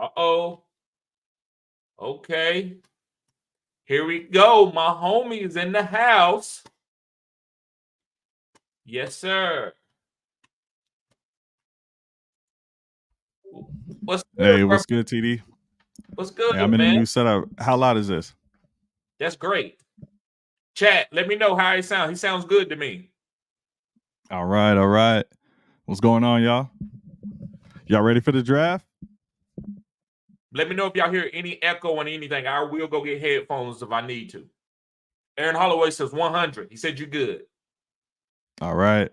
Uh-oh. Okay. Here we go. My homie is in the house. Yes, sir. What's good, Hey, bro? what's good, TD? What's good, Hey, I'm in a man? new setup. How loud is this? That's great. Chat, let me know how he sounds. He sounds good to me. All right, all right. What's going on, y'all? Y'all ready for the draft? Let me know if y'all hear any echo and anything. I will go get headphones if I need to. Aaron Holloway says 100. He said you're good. All right.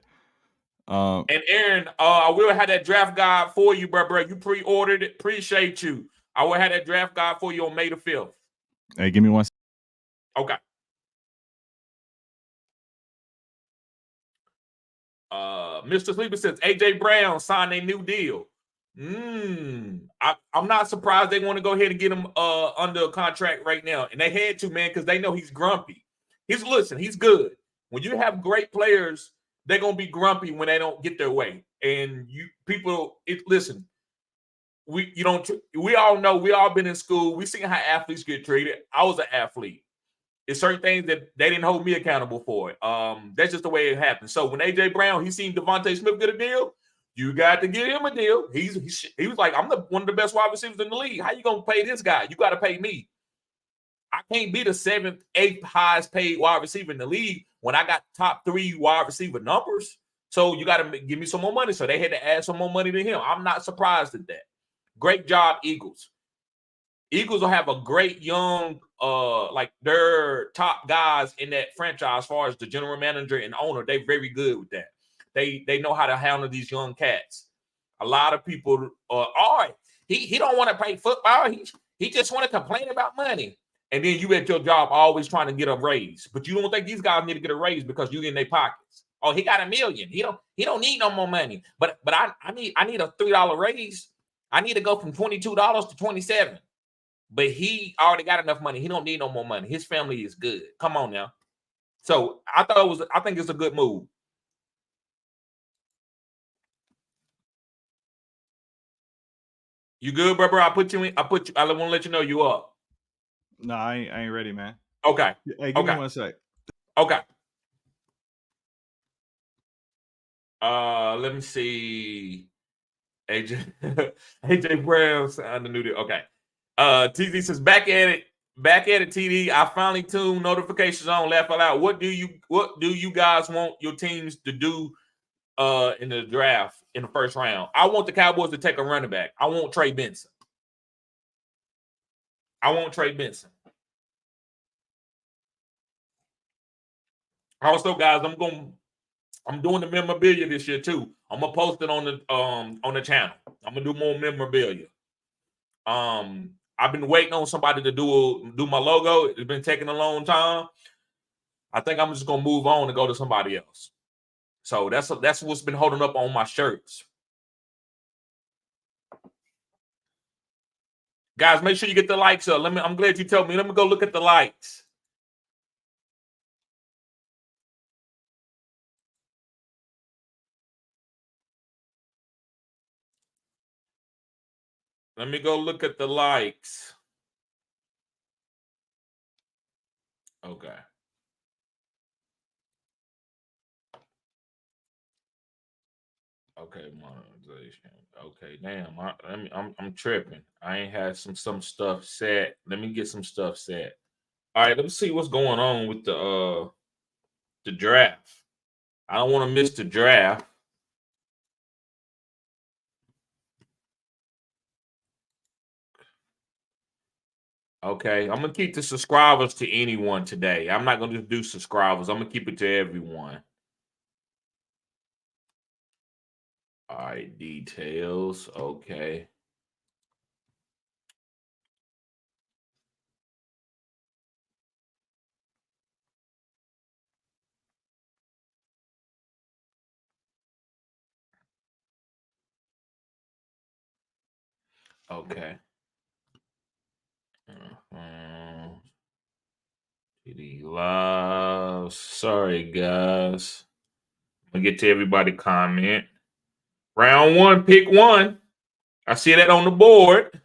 And Aaron, I will have that draft guide for you, bro. You pre-ordered it. Appreciate you. I will have that draft guide for you on May the 5th. Hey, give me one. Okay. Mr. Sleeper says AJ Brown signed a new deal. I'm not surprised they want to go ahead and get him under a contract right now. And they had to, man, because they know he's grumpy. He's good. When you have great players, they're gonna be grumpy when they don't get their way. And listen, we all know, we all been in school. We seen how athletes get treated. I was an athlete. It's certain things that they didn't hold me accountable for. That's just the way it happened. So when AJ Brown, he seen Devontae Smith get a deal, you got to give him a deal. He was like, I'm one of the best wide receivers in the league. How you gonna pay this guy? You got to pay me. I can't be the 7th, 8th highest paid wide receiver in the league when I got top 3 wide receiver numbers. So you got to give me some more money. So they had to add some more money to him. I'm not surprised at that. Great job, Eagles. Eagles will have a great young, like their top guys in that franchise, as far as the general manager and owner. They're very good with that. They know how to handle these young cats. A lot of people, he don't want to play football. He just want to complain about money. And then you at your job always trying to get a raise, but you don't think these guys need to get a raise because you in their pockets. Oh, he got $1 million. He don't need no more money. But I need a $3 raise. I need to go from $22 to $27. But he already got enough money. He don't need no more money. His family is good. Come on now. So I think it's a good move. You good, bro? I want to let you know you up. No, I ain't ready, man. Okay. Hey, give me 1 sec. Okay. Let me see. AJ Brown signed the new deal. Okay. TZ says back at it, TD. I finally tuned notifications on. Laugh out loud. What do you guys want your teams to do in the draft in the first round? I want the Cowboys to take a running back. I want Trey Benson. Also, guys, I'm doing the memorabilia this year too. I'm gonna post it on the channel. I'm gonna do more memorabilia. I've been waiting on somebody to do my logo. It's been taking a long time. I think I'm just gonna move on and go to somebody else. So that's what's been holding up on my shirts. Guys, make sure you get the likes up. I'm glad you told me. Let me go look at the likes. Let me go look at the likes. Okay. Okay, monetization. Okay, damn. I'm tripping. I ain't had some stuff set. Let me get some stuff set. All right, let me see what's going on with the draft. I don't want to miss the draft. Okay, I'm gonna keep the subscribers to anyone today. I'm not gonna do subscribers. I'm gonna keep it to everyone. All right, details. Okay. Okay. TD Live. Sorry, guys. I'm gonna get to everybody comment. Round 1, pick 1. I see that on the board.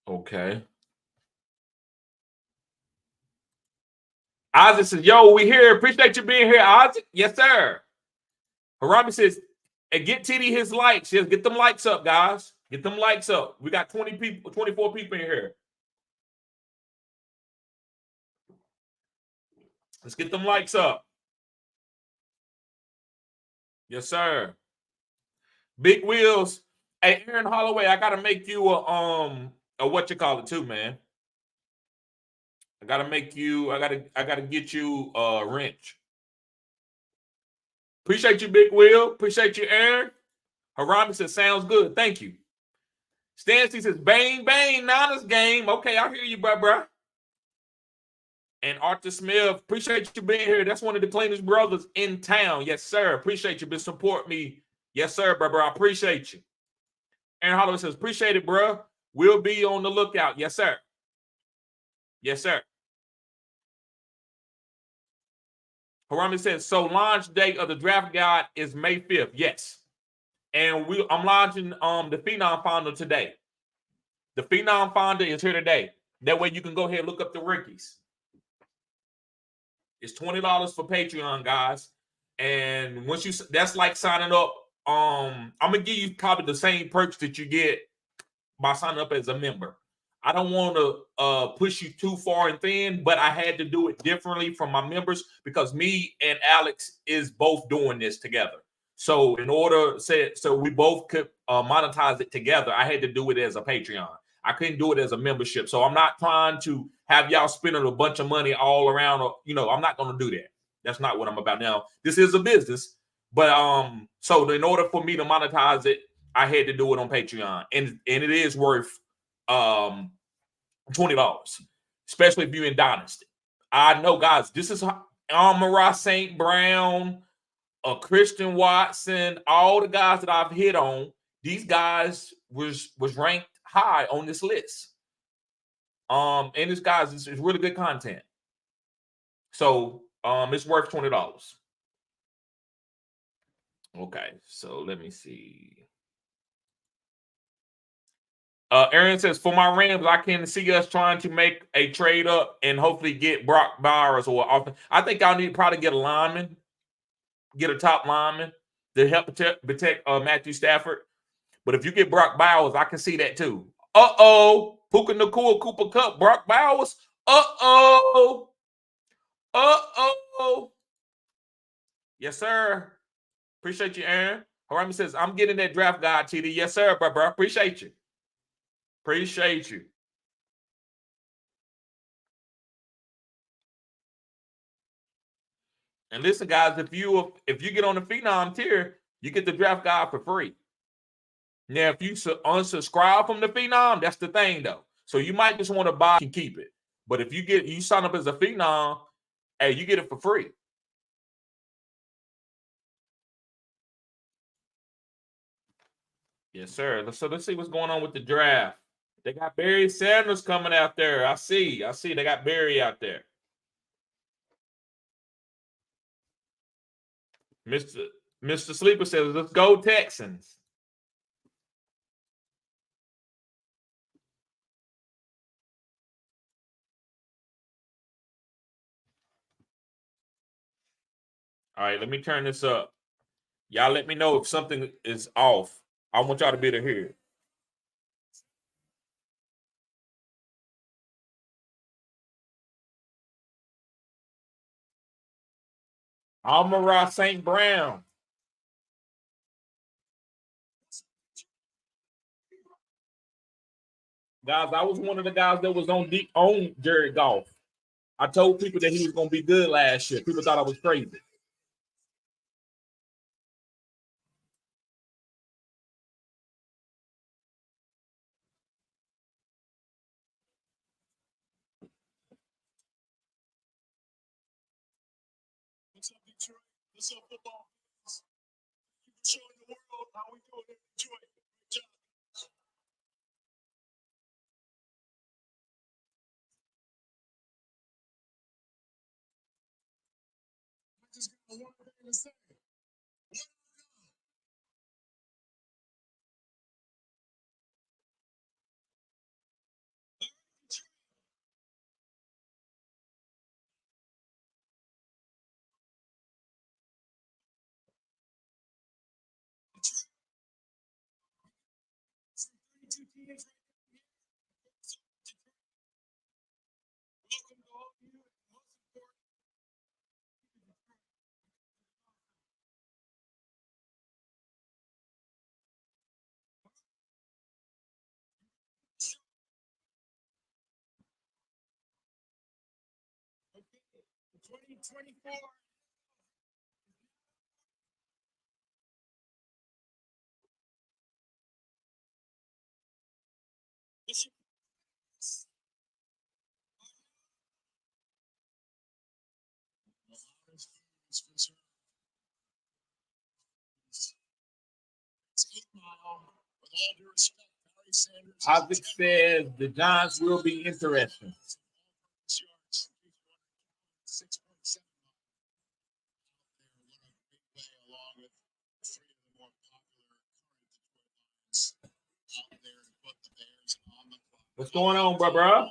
Okay. Isaac says, yo, we here. Appreciate you being here, Isaac. Yes, sir. Harami says, and get TD his likes. Yes, get them likes up, guys. Get them likes up. We got 20 people, 24 people in here. Let's get them likes up. Yes, sir. Big Wheels. Hey, Aaron Holloway, I gotta make you a what you call it too, man. I gotta make you, I gotta get you a wrench. Appreciate you, Big Wheel. Appreciate you, Aaron. Harami says, sounds good. Thank you. Stancy says, bang, bang, Niners game. Okay, I hear you, bro. And Arthur Smith, appreciate you being here. That's one of the cleanest brothers in town. Yes, sir. Appreciate you. Been support me. Yes, sir, bro. I appreciate you. Aaron Holloway says, appreciate it, bro. We'll be on the lookout. Yes, sir. Yes, sir. Harami says, so launch date of the draft guide is May 5th. Yes. And I'm launching the Phenom Finder today. The Phenom Finder is here today. That way you can go ahead and look up the rookies. It's $20 for Patreon, guys. And once you, that's like signing up. I'm gonna give you probably the same perks that you get by signing up as a member. I don't want to push you too far and thin, but I had to do it differently from my members because me and Alex is both doing this together. So in order, so we both could monetize it together, I had to do it as a Patreon. I couldn't do it as a membership. So I'm not trying to have y'all spending a bunch of money all around. I'm not going to do that. That's not what I'm about now. This is a business. But so in order for me to monetize it, I had to do it on Patreon. And it is worth $20, especially if you're in Dynasty. I know, guys, this is Amon-Ra St. Brown, Christian Watson, all the guys that I've hit on, these guys was ranked high on this list. And this guys is really good content. So it's worth $20. Okay, so let me see. Aaron says, for my Rams, I can see us trying to make a trade up and hopefully get Brock Bowers or I think I'll need to probably get a lineman, get a top lineman to help protect Matthew Stafford. But if you get Brock Bowers, I can see that too. Uh-oh. Puka Nacua, Cooper Cup, Brock Bowers. Uh-oh. Uh-oh. Yes, sir. Appreciate you, Aaron. Harami says, I'm getting that draft guide, TD. Yes, sir, bro. Appreciate you. Appreciate you. And listen, guys, if you get on the Phenom tier, you get the draft guide for free. Now, if you unsubscribe from the Phenom, that's the thing, though. So you might just want to buy and keep it. But if you sign up as a Phenom, hey, you get it for free. Yes, sir. So let's see what's going on with the draft. They got Barry Sanders coming out there. I see. They got Barry out there. Mr. Sleeper says, let's go Texans. All right, let me turn this up. Y'all let me know if something is off. I want y'all to be able to hear it. Amon-Ra St. Brown. Guys, I was one of the guys that was on Jared Goff. I told people that he was going to be good last year. People thought I was crazy. What's up, Detroit? What's up, football? Showing the world how we do it in Detroit. Good job. I just got one thing to say. Isaac says the Giants will be interesting. What's going on, bro?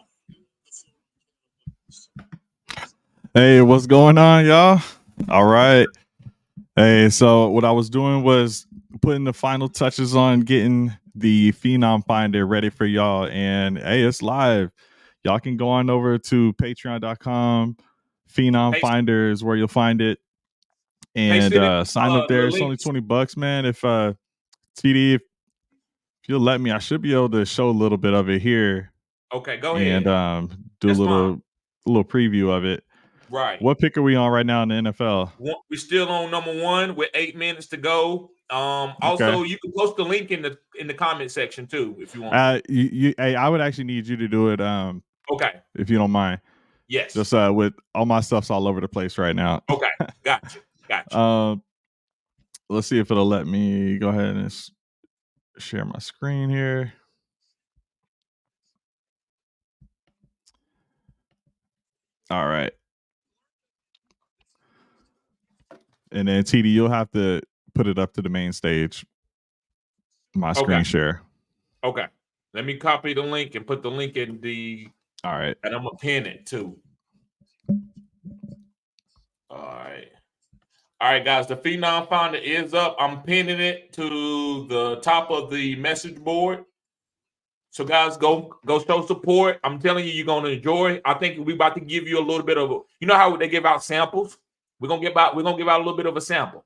Hey, what's going on, y'all? All right. Hey, so what I was doing was putting the final touches on getting the Phenom Finder ready for y'all. And hey, it's live. Y'all can go on over to patreon.com. Phenom Finder is where you'll find it. And sign up there. It's only $20, man. If TD, if you'll let me, I should be able to show a little bit of it here. Okay, go ahead. And do That's a little preview of it. Right. What pick are we on right now in the NFL? We're still on number 1 with 8 minutes to go. Also, you can post the link in the comment section too if you want. Hey, I would actually need you to do it. Okay, if you don't mind. Yes. Just with all my stuff's all over the place right now. Okay, gotcha. Let's see if it'll let me go ahead and share my screen here. All right. And then TD, you'll have to put it up to the main stage. My screen share. Okay. Let me copy the link and put the link in the. All right. And I'm gonna pin it too. All right, guys. The Phenom Finder is up. I'm pinning it to the top of the message board. So, guys, go show support. I'm telling you, you're gonna enjoy. I think we're about to give you a little bit of. You know how they give out samples? We're gonna give out a little bit of a sample.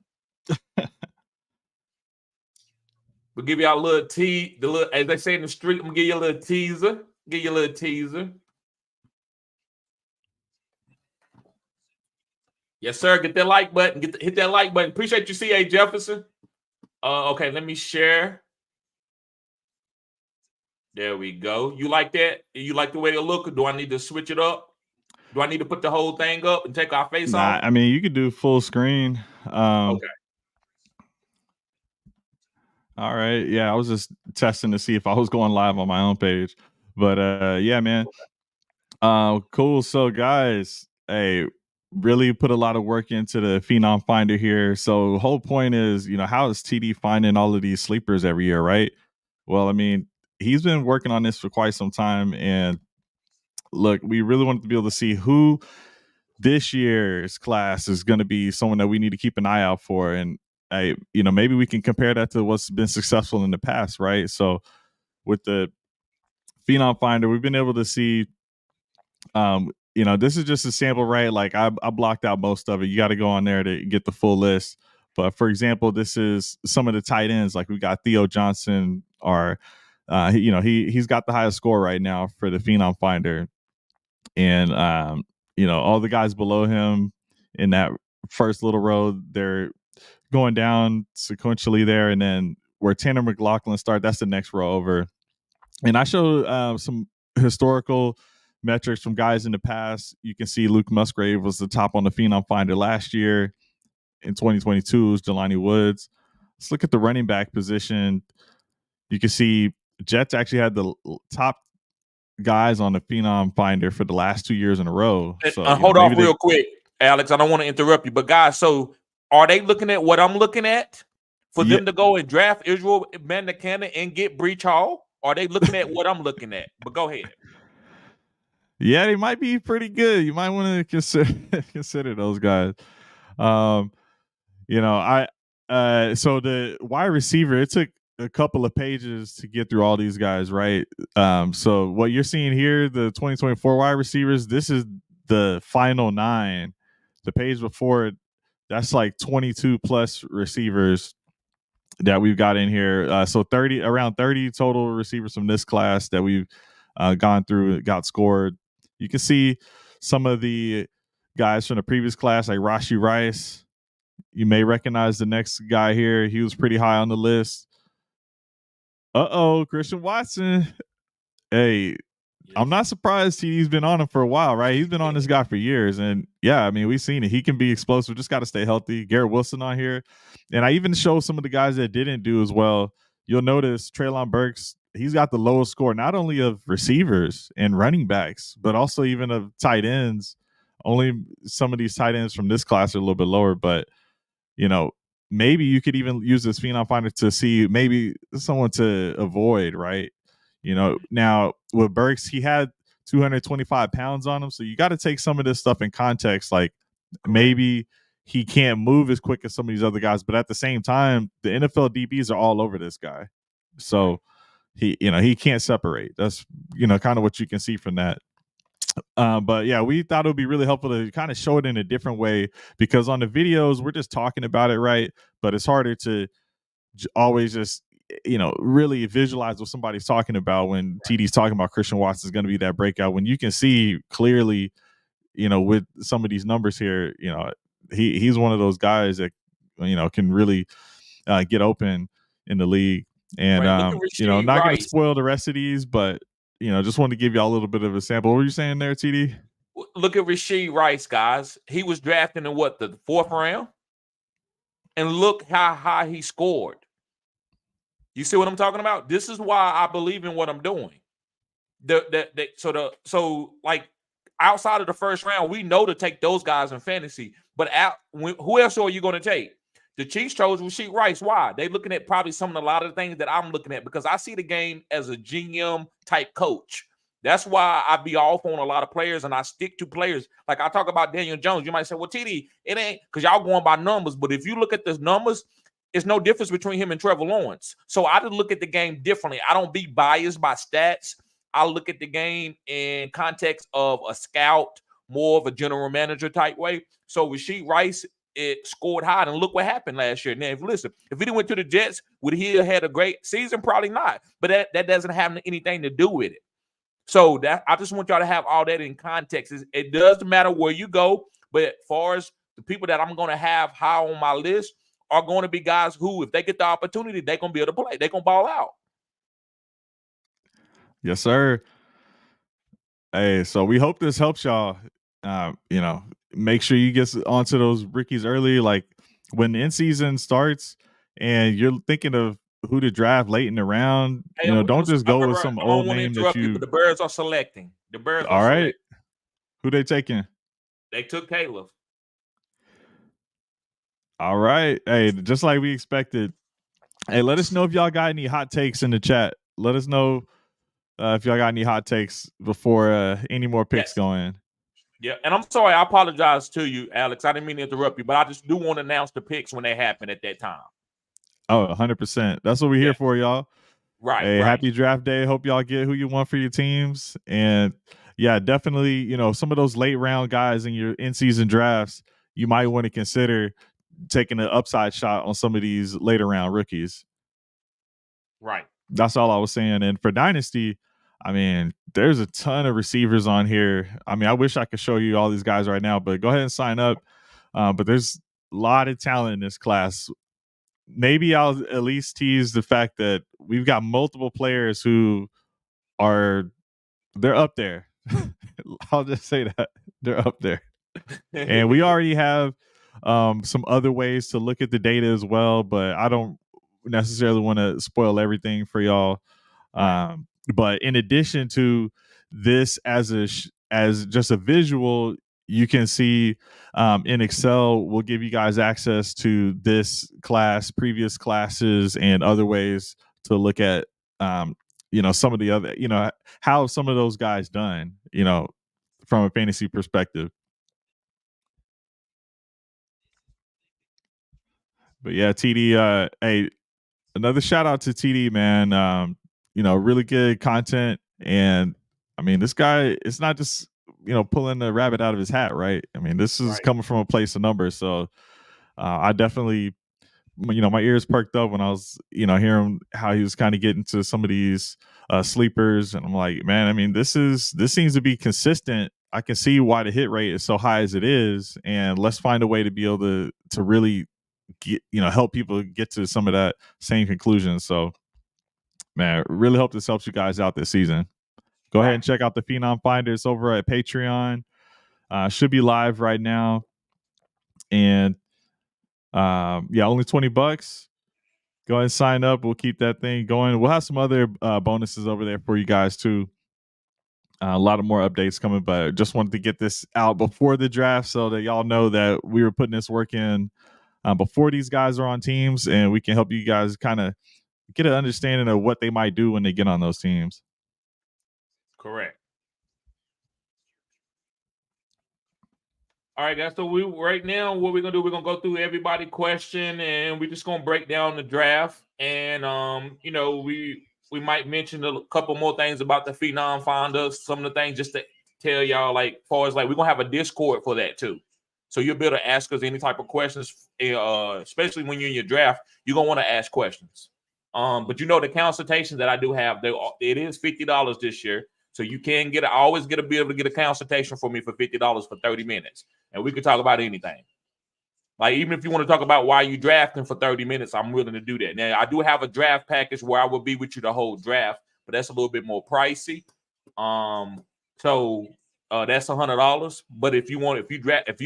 We'll give you a little as they say in the street, I'm gonna give you a little teaser. Yes, sir. Get that like button. Hit that like button. Appreciate you, C.A. Jefferson. Okay, let me share. There we go. You like that? You like the way it look, or do I need to switch it up? Do I need to put the whole thing up and take our face off? I mean, you could do full screen. Okay. All right. Yeah, I was just testing to see if I was going live on my own page. But yeah, man. Cool. So guys, hey, really put a lot of work into the Phenom Finder here. So the whole point is, how is TD finding all of these sleepers every year, right? Well, I mean, he's been working on this for quite some time. And look, we really wanted to be able to see who this year's class is going to be someone that we need to keep an eye out for. And maybe we can compare that to what's been successful in the past, right? So with the Phenom Finder, we've been able to see, this is just a sample, right? Like I blocked out most of it. You got to go on there to get the full list. But for example, this is some of the tight ends. Like we got Theo Johnson, or he's got the highest score right now for the Phenom Finder, and all the guys below him in that first little row, they're going down sequentially there, and then where Tanner McLaughlin started, that's the next row over. And I show some historical metrics from guys in the past. You can see Luke Musgrave was the top on the Phenom Finder last year. In 2022, it was Jelani Woods. Let's look at the running back position. You can see Jets actually had the top guys on the Phenom Finder for the last 2 years in a row. So hold off real quick, Alex. I don't want to interrupt you, but guys, so are they looking at what I'm looking at for them to go and draft Israel Mandakana and get Breach Hall? Are they looking at what I'm looking at? But go ahead. Yeah, they might be pretty good. You might want to consider those guys. So the wide receiver, it took a couple of pages to get through all these guys, right? So what you're seeing here, the 2024 wide receivers, this is the final 9. The page before it, that's like 22 plus receivers that we've got in here. So around 30 total receivers from this class that we've gone through, got scored. You can see some of the guys from the previous class, like Rashee Rice. You may recognize the next guy here. He was pretty high on the list. Christian Watson. Hey, I'm not surprised he's been on him for a while, right? He's been on this guy for years. And yeah, I mean, we've seen it. He can be explosive. Just got to stay healthy. Garrett Wilson on here. And I even show some of the guys that didn't do as well. You'll notice Treylon Burks, he's got the lowest score, not only of receivers and running backs, but also even of tight ends. Only some of these tight ends from this class are a little bit lower, but maybe you could even use this Phenom Finder to see maybe someone to avoid, right? Now with Burks, he had 225 pounds on him, so you got to take some of this stuff in context. Like maybe he can't move as quick as some of these other guys, but at the same time, the NFL DBs are all over this guy, so he can't separate. That's kind of what you can see from that. But yeah, we thought it would be really helpful to kind of show it in a different way, because on the videos we're just talking about it, right? But it's harder to always just really visualize what somebody's talking about when TD's talking about Christian Watson is going to be that breakout, when you can see clearly, with some of these numbers here, he's one of those guys that can really get open in the league. And not going to spoil the rest of these, but just wanted to give y'all a little bit of a sample. What were you saying there, TD? Look at Rashee Rice, guys. He was drafted in the 4th round, and look how high he scored. You see what I'm talking about? This is why I believe in what I'm doing. So like outside of the 1st round, we know to take those guys in fantasy. But who else are you going to take? The Chiefs chose Rashee Rice. Why? They're looking at probably a lot of the things that I'm looking at, because I see the game as a GM type coach. That's why I be off on a lot of players, and I stick to players. Like I talk about Daniel Jones. You might say, well, TD, it ain't, because y'all going by numbers. But if you look at the numbers, it's no difference between him and Trevor Lawrence. So I just look at the game differently. I don't be biased by stats. I look at the game in context of a scout, more of a general manager type way. So Rashee Rice, it scored high, and look what happened last year. Now, if he went to the Jets, would he have had a great season? Probably not. But that doesn't have anything to do with it. So that I just want y'all to have all that in context. It doesn't matter where you go, but as far as the people that I'm going to have high on my list are going to be guys who, if they get the opportunity, they're going to be able to play. They're going to ball out. Yes, sir. Hey, so we hope this helps y'all. Make sure you get onto those rookies early. Like when the in season starts and you're thinking of who to draft late in the round, don't just go with some old name that you. The Bears are selecting. The Bears all are right. selecting. Who they taking? They took Caleb. All right. Hey, just like we expected. Hey, let us know if y'all got any hot takes in the chat. Let us know if y'all got any hot takes before any more picks go in. Yeah, and I'm sorry. I apologize to you, Alex. I didn't mean to interrupt you, but I just do want to announce the picks when they happen at that time. Oh, 100%. That's what we're here for, y'all. Right. Hey, happy draft day. Hope y'all get who you want for your teams. And yeah, definitely, some of those late round guys in your in-season drafts, you might want to consider taking an upside shot on some of these later round rookies. Right. That's all I was saying. And for Dynasty, I mean, there's a ton of receivers on here. I mean, I wish I could show you all these guys right now, but go ahead and sign up. But there's a lot of talent in this class. Maybe I'll at least tease the fact that we've got multiple players who they're up there. I'll just say that they're up there. And we already have some other ways to look at the data as well, but I don't necessarily want to spoil everything for y'all. But in addition to this, as just a visual, you can see in Excel, we'll give you guys access to this class, previous classes, and other ways to look at some of the other, how some of those guys done, from a fantasy perspective. But yeah, TD, hey, another shout out to TD, man. Really good content. And I mean, this guy, it's not just, pulling the rabbit out of his hat, right? I mean, this is Right. coming from a place of numbers. So I definitely, my ears perked up when I was, hearing how he was kind of getting to some of these sleepers. And I'm like, man, I mean, this seems to be consistent. I can see why the hit rate is so high as it is. And let's find a way to be able to really get, help people get to some of that same conclusion. So, man, really hope this helps you guys out this season. Go ahead and check out the Phenom Finder. It's over at Patreon. Should be live right now. And only $20. Go ahead and sign up. We'll keep that thing going. We'll have some other bonuses over there for you guys too. A lot of more updates coming, but just wanted to get this out before the draft so that y'all know that we were putting this work in before these guys are on teams, and we can help you guys kind of get an understanding of what they might do when they get on those teams. Correct. All right, guys. So right now, what we're gonna do, we're gonna go through everybody question, and we're just gonna break down the draft. And we might mention a couple more things about the Phenom Finder, some of the things just to tell y'all, like, far as like we're gonna have a Discord for that too. So you'll be able to ask us any type of questions, especially when you're in your draft. You're gonna want to ask questions. But the consultation that I do have, it is $50 this year. So you can be able to get a consultation for me for $50 for 30 minutes. And we could talk about anything. Like, even if you want to talk about why you drafting for 30 minutes, I'm willing to do that. Now, I do have a draft package where I will be with you the whole draft, but that's a little bit more pricey. So that's $100. But if you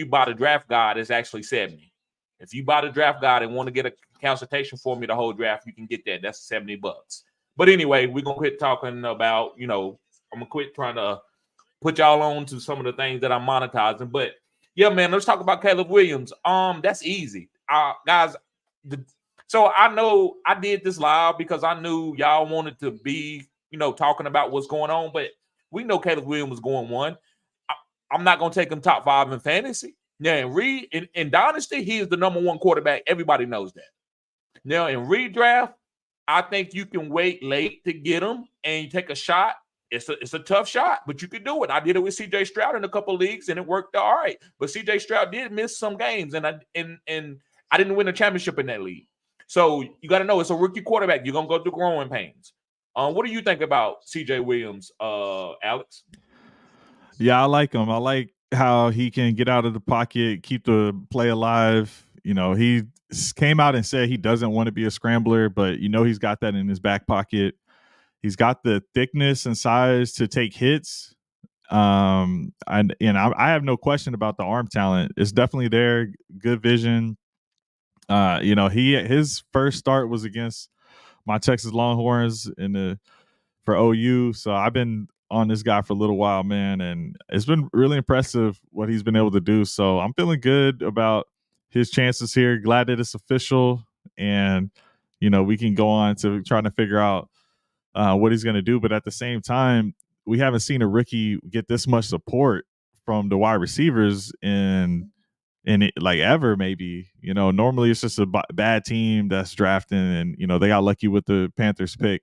buy the draft guide, it's actually $70. If you buy the draft guide and want to get a consultation for me the whole draft, you can get that. That's $70. But anyway, we're gonna quit talking about, I'm gonna quit trying to put y'all on to some of the things that I'm monetizing. But yeah, man, let's talk about Caleb Williams. That's easy. Guys, so I know I did this live because I knew y'all wanted to be, talking about what's going on, but we know Caleb Williams was going one. I'm not gonna take him top 5 in fantasy. Now, in Dynasty, he is the number 1 quarterback. Everybody knows that. Now, in redraft, I think you can wait late to get him and you take a shot. It's a tough shot, but you can do it. I did it with CJ Stroud in a couple of leagues, and it worked all right. But CJ Stroud did miss some games, and I didn't win a championship in that league. So you got to know it's a rookie quarterback. You're gonna go through growing pains. What do you think about CJ Williams, Alex? Yeah, I like him. I like how he can get out of the pocket, keep the play alive. He came out and said he doesn't want to be a scrambler, but he's got that in his back pocket. He's got the thickness and size to take hits. I have no question about the arm talent. It's definitely there. Good vision. His first start was against my Texas Longhorns for OU. So I've been on this guy for a little while, man, and it's been really impressive what he's been able to do. So I'm feeling good about his chances here. Glad that it's official, and we can go on to trying to figure out what he's going to do. But at the same time, we haven't seen a rookie get this much support from the wide receivers in it, like, ever. Maybe normally it's just a bad team that's drafting, and they got lucky with the Panthers pick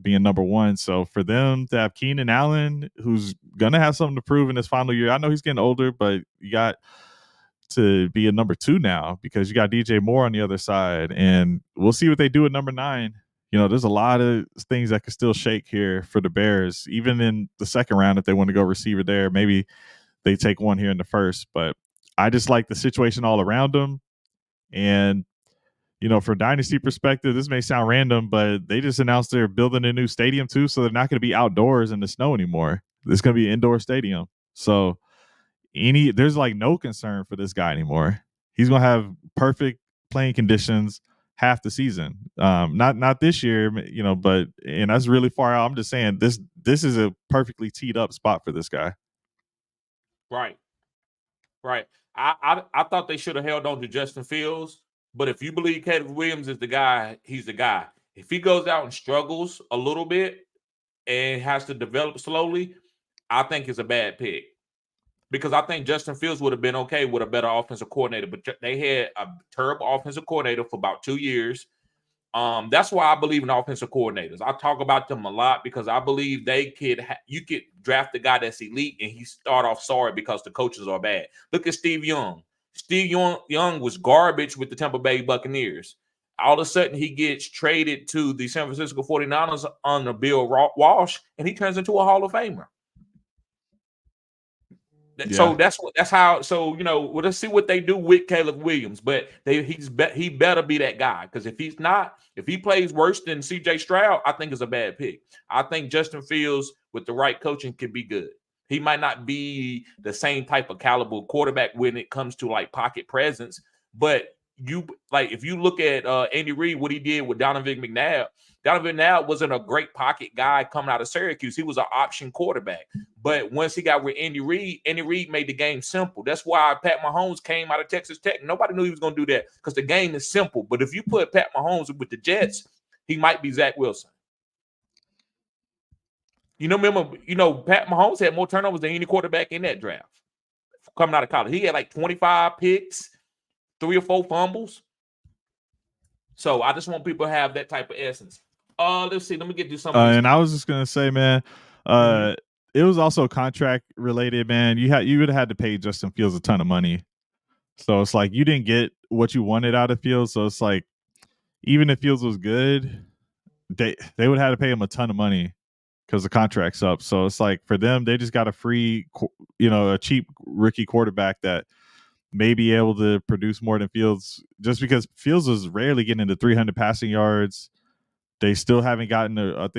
being number 1. So for them to have Keenan Allen, who's gonna have something to prove in his final year, I know he's getting older, but you got to be a number 2 now because you got DJ Moore on the other side, and we'll see what they do at number 9. There's a lot of things that could still shake here for the Bears, even in the second round. If they want to go receiver there, maybe they take one here in the first. But I just like the situation all around them. And, for Dynasty perspective, this may sound random, but they just announced they're building a new stadium too. So they're not going to be outdoors in the snow anymore. It's going to be an indoor stadium. So there's like no concern for this guy anymore. He's going to have perfect playing conditions half the season. Not this year, but that's really far out. I'm just saying this is a perfectly teed up spot for this guy. Right. I thought they should have held on to Justin Fields, but if you believe Caleb Williams is the guy, he's the guy. If he goes out and struggles a little bit and has to develop slowly, I think it's a bad pick. Because I think Justin Fields would have been okay with a better offensive coordinator, but they had a terrible offensive coordinator for about 2 years. That's why I believe in offensive coordinators. I talk about them a lot because I believe you could draft a guy that's elite and he start off sorry because the coaches are bad. Look at Steve Young. Young was garbage with the Tampa Bay Buccaneers. All of a sudden, he gets traded to the San Francisco 49ers under Bill Walsh, and he turns into a Hall of Famer. Yeah. So that's how. So let's see what they do with Caleb Williams. But he better be that guy, because if he's not, if he plays worse than C.J. Stroud, I think it's a bad pick. I think Justin Fields with the right coaching could be good. He might not be the same type of caliber quarterback when it comes to like pocket presence, but if you look at Andy Reid, what he did with Donovan McNabb. Donovan McNabb wasn't a great pocket guy coming out of Syracuse. He was an option quarterback. But once he got with Andy Reid made the game simple. That's why Pat Mahomes came out of Texas Tech. Nobody knew he was going to do that because the game is simple. But if you put Pat Mahomes with the Jets, he might be Zach Wilson. Remember, Pat Mahomes had more turnovers than any quarterback in that draft coming out of college. He had like 25 picks, 3 or 4 fumbles. So I just want people to have that type of essence. Let's see. Let me get to some. And I was just gonna say, man, it was also contract related, man. You would have had to pay Justin Fields a ton of money, so it's like you didn't get what you wanted out of Fields. So it's like even if Fields was good, they would have to pay him a ton of money because the contract's up. So it's like for them, they just got a free, a cheap rookie quarterback that may be able to produce more than Fields, just because Fields is rarely getting into 300 passing yards. They still haven't gotten a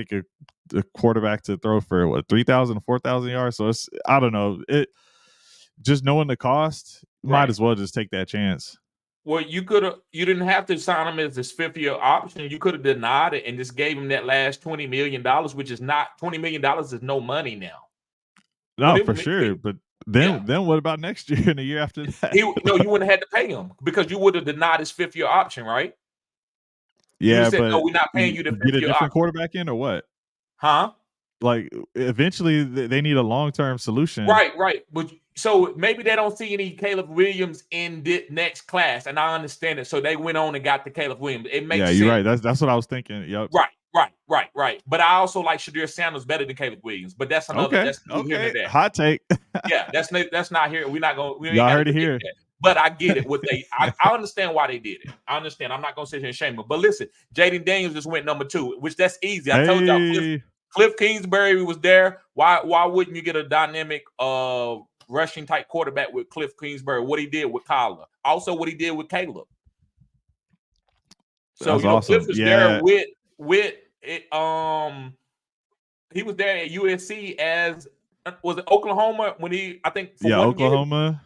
quarterback to throw for 3,000 to 4,000 yards. So I don't know. Just knowing the cost, might as well just take that chance. Well, you didn't have to sign him as this 5th-year option. You could have denied it and just gave him that last $20 million, which is not $20 million is no money now. No, for sure. But then what about next year and the year after that? You wouldn't have had to pay him because you would have denied his 5th-year option, right? Yeah, said, but no, we're not paying you the 5th-year get a different quarterback in or what? Huh? Like eventually they need a long-term solution. Right. But so maybe they don't see any Caleb Williams in the next class, and I understand it. So they went on and got the Caleb Williams. It makes sense. You're right. That's what I was thinking. Yep. Right. But I also like Shadir Sanders better than Caleb Williams. But that's another. Okay. That's here and Hot take. Yeah, that's not here. We're not going. Y'all heard it here. That. But I get it. I understand why they did it. I understand. I'm not going to sit here and shame them. But listen, Jaden Daniels just went number 2, which that's easy. I told y'all Cliff Kingsbury was there. Why wouldn't you get a dynamic rushing type quarterback with Cliff Kingsbury? What he did with Kyler, also what he did with Caleb. So awesome. Cliff was there with it. He was there at USC as was it Oklahoma when he Oklahoma.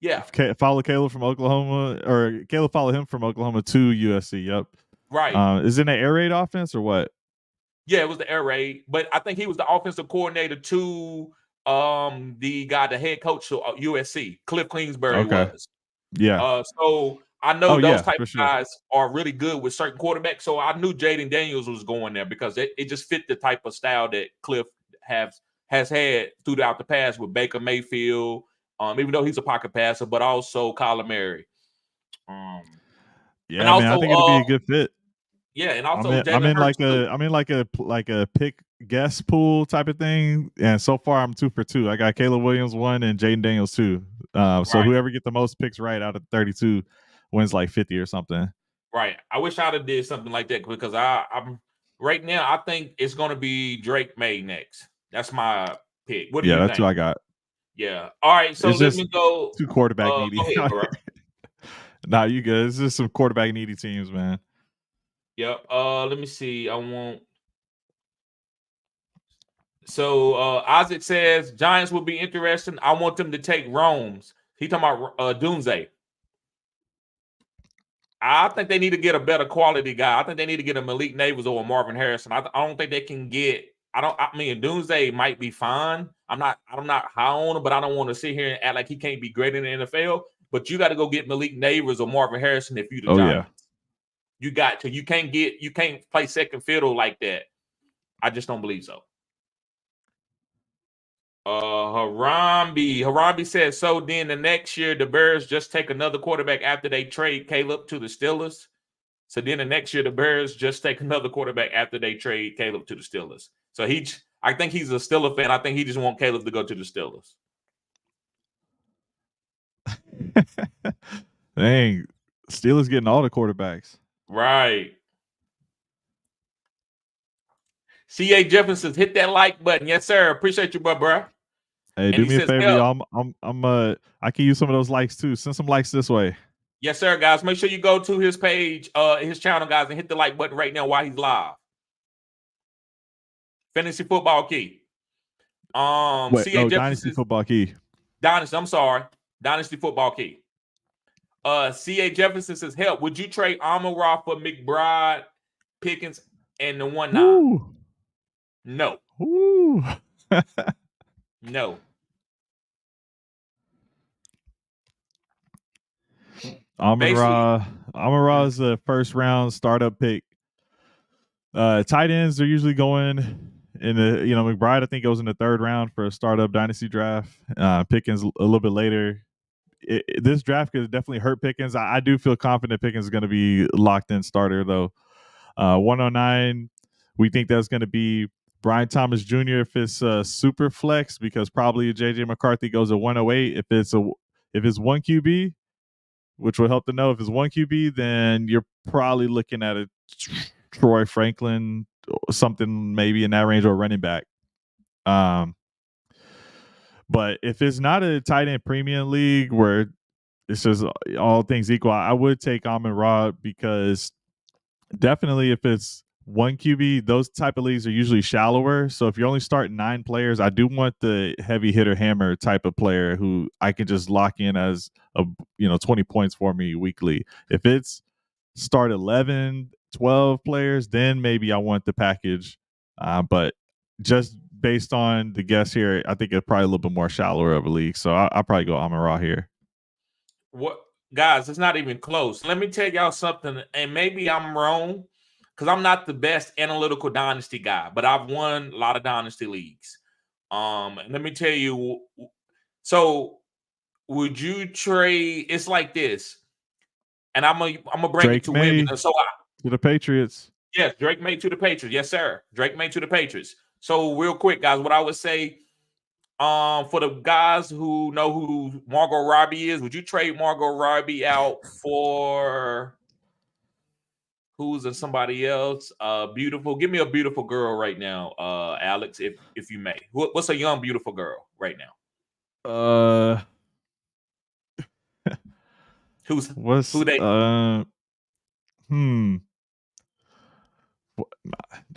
Yeah, follow Caleb from Oklahoma, or Caleb followed him from Oklahoma to USC. Yep. Right. Is it an air raid offense or what? Yeah, it was the air raid, but I think he was the offensive coordinator to the head coach of USC, Cliff Kingsbury was. Yeah. So I know those type of guys are really good with certain quarterbacks. So I knew Jaden Daniels was going there because it just fit the type of style that Cliff has had throughout the past with Baker Mayfield, even though he's a pocket passer, but also Kyler Murray. I think it'll be a good fit. Yeah, and also I'm in like a pick guess pool type of thing, and so far I'm 2 for 2. I got Caleb Williams 1 and Jaden Daniels 2. So whoever get the most picks right out of 32 wins like 50 or something. Right. I wish I'd have did something like that because I'm right now. I think it's going to be Drake May next. That's my pick. What do you think? That's who I got. Yeah. All right. So let me go. 2 quarterback needy. Go ahead, nah, you good. It's just some quarterback needy teams, man. Yep. Let me see. So Isaac says Giants will be interesting. I want them to take Rome's. He talking about Dunze. I think they need to get a better quality guy. I think they need to get a Malik Neighbors or a Marvin Harrison. I don't think they can get. Dunze might be fine. I'm not high on him, but I don't want to sit here and act like he can't be great in the NFL. But you got to go get Malik Neighbors or Marvin Harrison if you the Giants. Yeah. You got to. You can't play second fiddle like that. I just don't believe so. Harambe says, so then the next year the Bears just take another quarterback after they trade Caleb to the Steelers. So then the next year, the Bears just take another quarterback after they trade Caleb to the Steelers. So I think he's a Steelers fan. I think he just want Caleb to go to the Steelers. Dang, Steelers getting all the quarterbacks. Right. C.A. Jefferson says, hit that like button. Yes, sir. Appreciate you, bro. Hey, And do he me a says, favor, "Help." y'all. I can use some of those likes too. Send some likes this way. Yes, sir, guys. Make sure you go to his page, his channel, guys, and hit the like button right now while he's live. Fantasy Football Key. Wait, C.A. no, Jefferson Dynasty says, Football Key. Dynasty, I'm sorry. Dynasty Football Key. C.A. Jefferson says, help. Would you trade Amon-Ra for McBride, Pickens, and the 1-9? Ooh. No. Ooh. No. Amon-Ra is the first round startup pick. Tight ends are usually going in the, McBride, I think, goes in the third round for a startup dynasty draft. Pickens a little bit later. This draft could definitely hurt Pickens. I do feel confident Pickens is going to be locked in starter, though. 109, we think that's going to be Brian Thomas Jr. if it's super flex, because probably JJ McCarthy goes at 108. If it's one QB, which will help to know if it's one QB, then you're probably looking at a Troy Franklin, something maybe in that range, or a running back. But if it's not a tight end premium league where it's just all things equal, I would take Amon-Ra, because definitely if it's one QB, those type of leagues are usually shallower. So if you're only starting 9 players, I do want the heavy hitter hammer type of player who I can just lock in as 20 points for me weekly. If it's start 11, 12 players, then maybe I want the package. But just based on the guess here, I think it's probably a little bit more shallower of a league. So I'll probably go Amon-Ra here. What, guys, it's not even close. Let me tell y'all something, and maybe I'm wrong, because I'm not the best analytical dynasty guy, but I've won a lot of dynasty leagues. Let me tell you. So, would you trade? It's like this, and I'm gonna bring Drake it to May women. So to the Patriots. Yes, Drake May to the Patriots. Yes, sir. Drake May to the Patriots. So, real quick, guys, what I would say, for the guys who know who Margot Robbie is, would you trade Margot Robbie out for who's somebody else? Beautiful. Give me a beautiful girl right now, Alex, if you may. What's a young beautiful girl right now? Who they?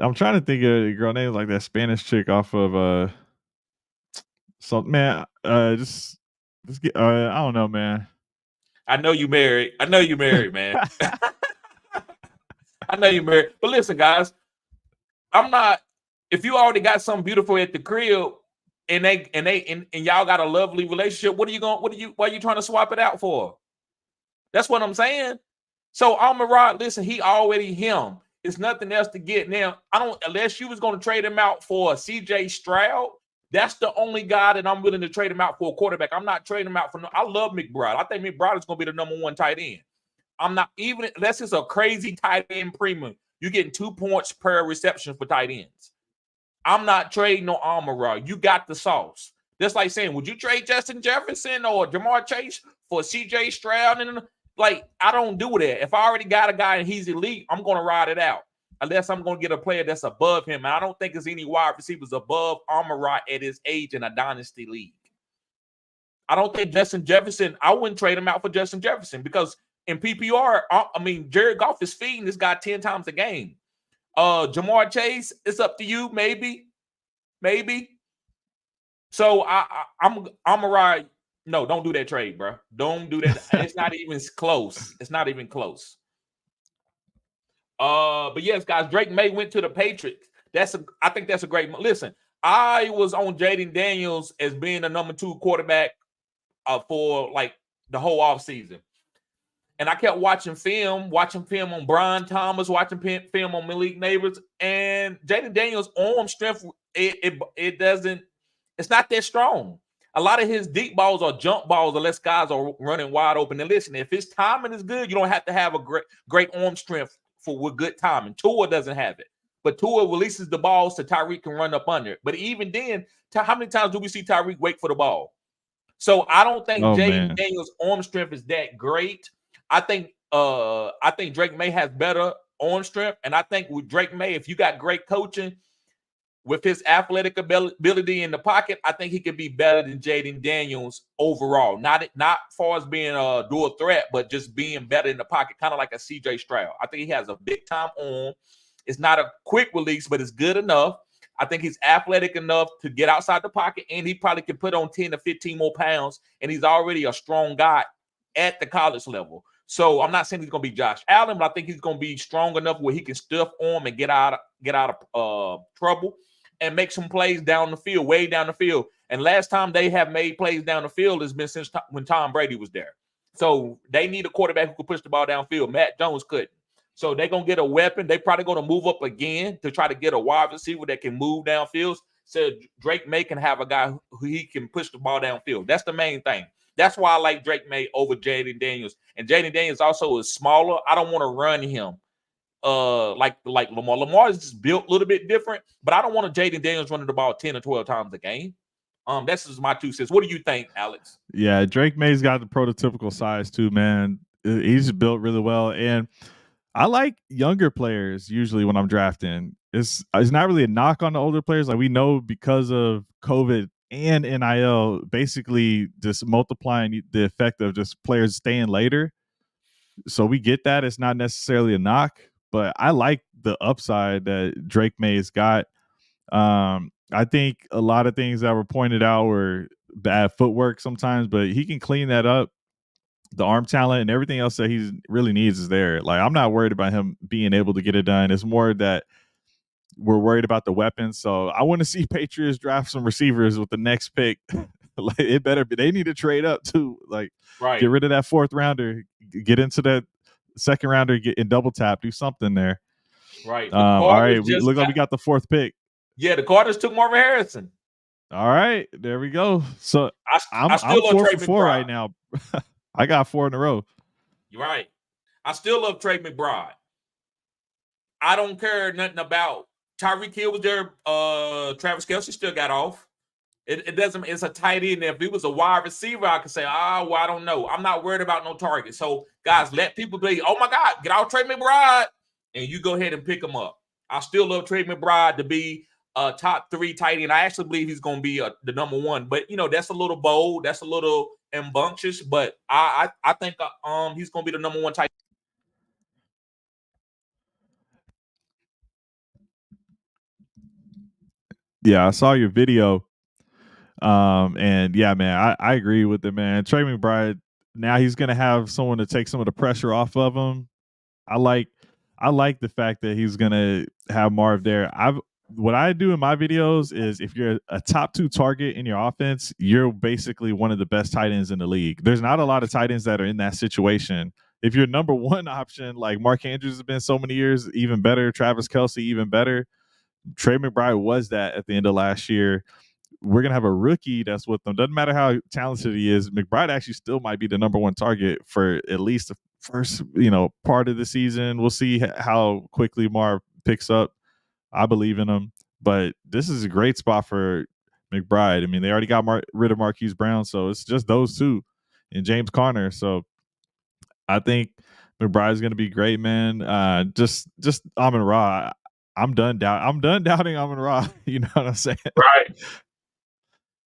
I'm trying to think of a girl name like that Spanish chick off of just get I don't know, man. I know you married, man. I know you married. But listen, guys, I'm not, if you already got something beautiful at the crib and y'all got a lovely relationship, why are you trying to swap it out for? That's what I'm saying. So Amon-Ra, listen, he already him. It's nothing else to get. Now, unless you was going to trade him out for CJ Stroud, that's the only guy that I'm willing to trade him out for a quarterback. I'm not trading him out for I love McBride. I think McBride is going to be the number 1 tight end. I'm not, even unless it's a crazy tight end premium, you're getting 2 points per reception for tight ends. I'm not trading no Amon-Ra. You got the sauce. That's like saying, would you trade Justin Jefferson or Jamar Chase for CJ Stroud? And I don't do that. If I already got a guy and he's elite, I'm going to ride it out. Unless I'm going to get a player that's above him. And I don't think there's any wide receivers above Amon-Ra at his age in a dynasty league. I don't think Justin Jefferson, I wouldn't trade him out for Justin Jefferson, because in PPR, Jared Goff is feeding this guy 10 times a game. Jamar Chase, it's up to you, maybe. So I'm a ride. No, don't do that trade, bro. Don't do that. It's not even close. It's not even close. But yes, guys, Drake May went to the Patriots. I think that's a great. Listen, I was on Jaden Daniels as being the number 2 quarterback for like the whole offseason. And I kept watching film on Brian Thomas, watching film on Malik Neighbors, and Jaden Daniels' arm strength, it's not that strong. A lot of his deep balls are jump balls unless guys are running wide open. And listen, if his timing is good, you don't have to have a great arm strength with good timing. Tua doesn't have it, but Tua releases the balls so Tyreek can run up under it. But even then, how many times do we see Tyreek wait for the ball? So I don't think Oh Jaden man. Daniels' arm strength is that great. I think Drake May has better arm strength, and I think with Drake May, if you got great coaching with his athletic ability in the pocket, I think he could be better than Jaden Daniels overall. Not far as being a dual threat, but just being better in the pocket, kind of like a CJ Stroud. I think he has a big time arm. It's not a quick release, but it's good enough. I think he's athletic enough to get outside the pocket, and he probably can put on 10 to 15 more pounds, and he's already a strong guy at the college level. So I'm not saying he's going to be Josh Allen, but I think he's going to be strong enough where he can stuff arm and get out of trouble and make some plays down the field, way down the field. And last time they have made plays down the field has been since when Tom Brady was there. So they need a quarterback who can push the ball downfield. Matt Jones couldn't. So they're going to get a weapon. They're probably going to move up again to try to get a wide receiver that can move downfield. So Drake May can have a guy who he can push the ball downfield. That's the main thing. That's why I like Drake May over Jaden Daniels. And Jaden Daniels also is smaller. I don't want to run him like Lamar. Lamar is just built a little bit different, but I don't want Jaden Daniels running the ball 10 or 12 times a game. That's just my 2 cents. What do you think, Alex? Yeah, Drake May's got the prototypical size too, man. He's built really well, and I like younger players usually when I'm drafting. It's not really a knock on the older players. Like we know because of COVID and NIL, basically just multiplying the effect of just players staying later. So we get that. It's not necessarily a knock, but I like the upside that Drake May's got. I think a lot of things that were pointed out were bad footwork sometimes, but he can clean that up. The arm talent and everything else that he really needs is there. Like I'm not worried about him being able to get it done. It's more that we're worried about the weapons. So I want to see Patriots draft some receivers with the next pick. Like it better be. They need to trade up too. Like get rid of that 4th rounder, get into that 2nd rounder, get in double tap, do something there. Right. All right. We look like we got the 4th pick. Yeah, the Cardinals took Marvin Harrison. All right, there we go. So I'm still love 4 Trey for 4 McBride right now. I got 4 in a row. You're right. I still love Trey McBride. I don't care nothing about Tyreek Hill was there. Travis Kelce still got off. It doesn't. It's a tight end. If he was a wide receiver, I could say, well, I don't know. I'm not worried about no target. So guys, let people be. Oh my God, get out Trey McBride, and you go ahead and pick him up. I still love Trey McBride to be a top 3 tight end. I actually believe he's going to be the number 1. But that's a little bold. That's a little rambunctious. But I think he's going to be the number 1 tight end. Yeah, I saw your video. And yeah, man, I agree with it, man. Trey McBride, now he's gonna have someone to take some of the pressure off of him. I like the fact that he's gonna have Marv there. What I do in my videos is if you're a top 2 target in your offense, you're basically one of the best tight ends in the league. There's not a lot of tight ends that are in that situation. If you're number 1 option, like Mark Andrews has been so many years, even better. Travis Kelce, even better. Trey McBride was that at the end of last year. We're going to have a rookie that's with them. Doesn't matter how talented he is. McBride actually still might be the number 1 target for at least the first, part of the season. We'll see how quickly Marv picks up. I believe in him, but this is a great spot for McBride. I mean, they already got rid of Marquise Brown, so it's just those 2 and James Conner. So I think McBride's going to be great, man. Just Amon-Ra. I'm done doubting Amon-Ra. You know what I'm saying? Right.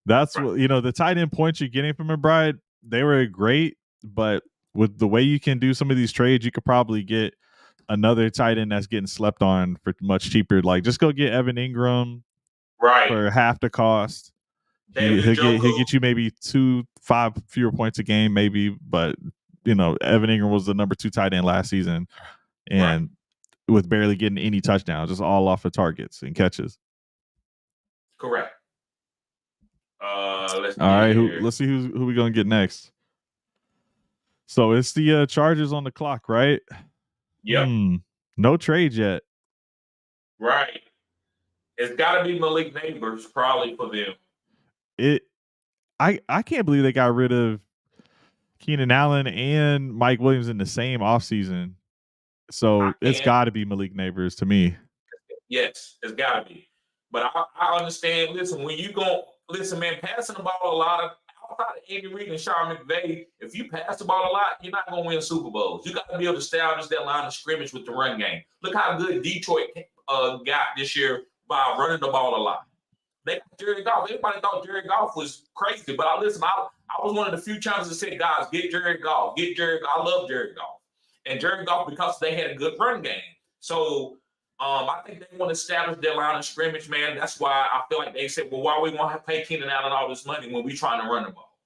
That's what the tight end points you're getting from McBride, they were great, but with the way you can do some of these trades, you could probably get another tight end that's getting slept on for much cheaper. Like just go get Evan Ingram for half the cost. He'll get you maybe 5 fewer points a game, maybe, but Evan Ingram was the number 2 tight end last season, and with barely getting any touchdowns, just all off of targets and catches. Correct. Let's see who we gonna get next. So it's the Chargers on the clock, right? Yep. No trades yet. Right. It's got to be Malik Neighbors probably for them. I can't believe they got rid of Keenan Allen and Mike Williams in the same offseason. So it's And got to be Malik Neighbors to me. yes, it's got to be. But I understand. Listen, when you go, listen, man, passing the ball a lot of outside of Andy Reid and Sean McVay, if you pass the ball a lot, you're not going to win Super Bowls. You got to be able to establish that line of scrimmage with the run game. Look how good Detroit got this year by running the ball a lot. They got Jared Goff. Everybody thought Jared Goff was crazy, but I was one of the few channels that said, guys, get Jared Goff. Get Jared Goff. I love Jared Goff. And Jared Goff, because they had a good run game. So I think they want to establish their line of scrimmage, man. That's why I feel like they said, well, why are we going to pay Keenan Allen all this money when we're trying to run the ball?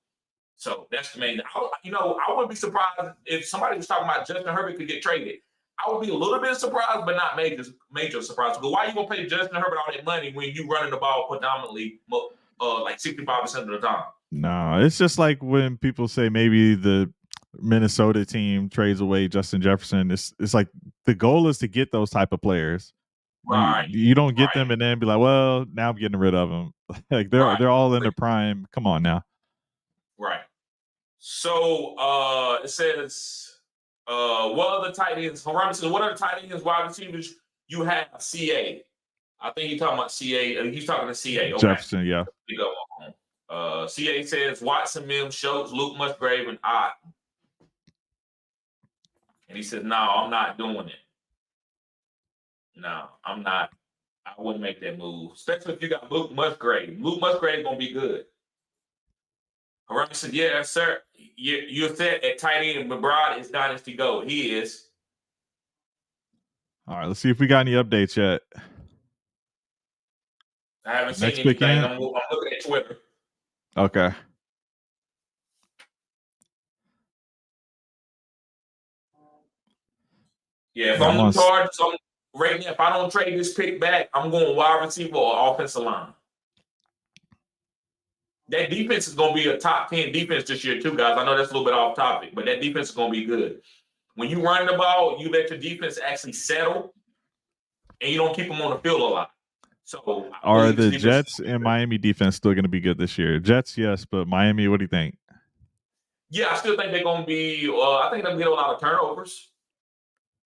So that's the main. I wouldn't be surprised if somebody was talking about Justin Herbert could get traded. I would be a little bit surprised, but not major surprise. Because why are you gonna pay Justin Herbert all that money when you running the ball predominantly like 65% of the time? No, it's just like when people say maybe the Minnesota team trades away Justin Jefferson. It's like the goal is to get those type of players. Right. You don't get them and then be like, well, now I'm getting rid of them. Like they're all in their prime. Come on now. Right. So it says what other tight ends? Says, what other tight ends, wide receivers you have? CA. I think he's talking about CA. He's talking to CA. Okay. Jefferson, yeah. CA says Watson, Mims, Schultz, Luke Musgrave, and Ott. And he says, no, I'm not doing it. No, I'm not. I wouldn't make that move, especially if you got Luke Musgrave. Luke Musgrave gonna be good. Harami said, yeah, sir. You're set at tight end. McBride is Dynasty Gold. He is. All right, let's see if we got any updates yet. I haven't seen anything. I'm looking at Twitter. Okay. Yeah, if I'm in charge, right now, if I don't trade this pick back, I'm going wide receiver or offensive line. That defense is going to be a top 10 defense this year, too, guys. I know that's a little bit off topic, but that defense is going to be good. When you run the ball, you let your defense actually settle, and you don't keep them on the field a lot. So, are the Jets and Miami defense still going to be good this year? Jets, yes, but Miami, what do you think? Yeah, I still think they're going to be. I think they'll get a lot of turnovers.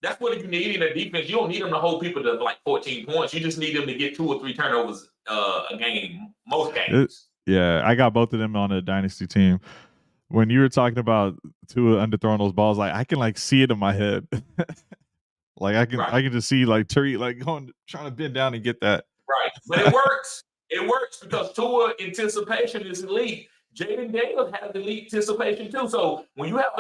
That's what you need in a defense. You don't need them to hold people to like 14 points. You just need them to get 2 or 3 turnovers a game, most games. Yeah, I got both of them on a dynasty team. When you were talking about Tua underthrowing those balls, like I can like see it in my head. Like I can just see like Tariq like trying to bend down and get that. Right, but it works. It works because Tua anticipation is elite. Jaden Daniels has elite anticipation too. So when you have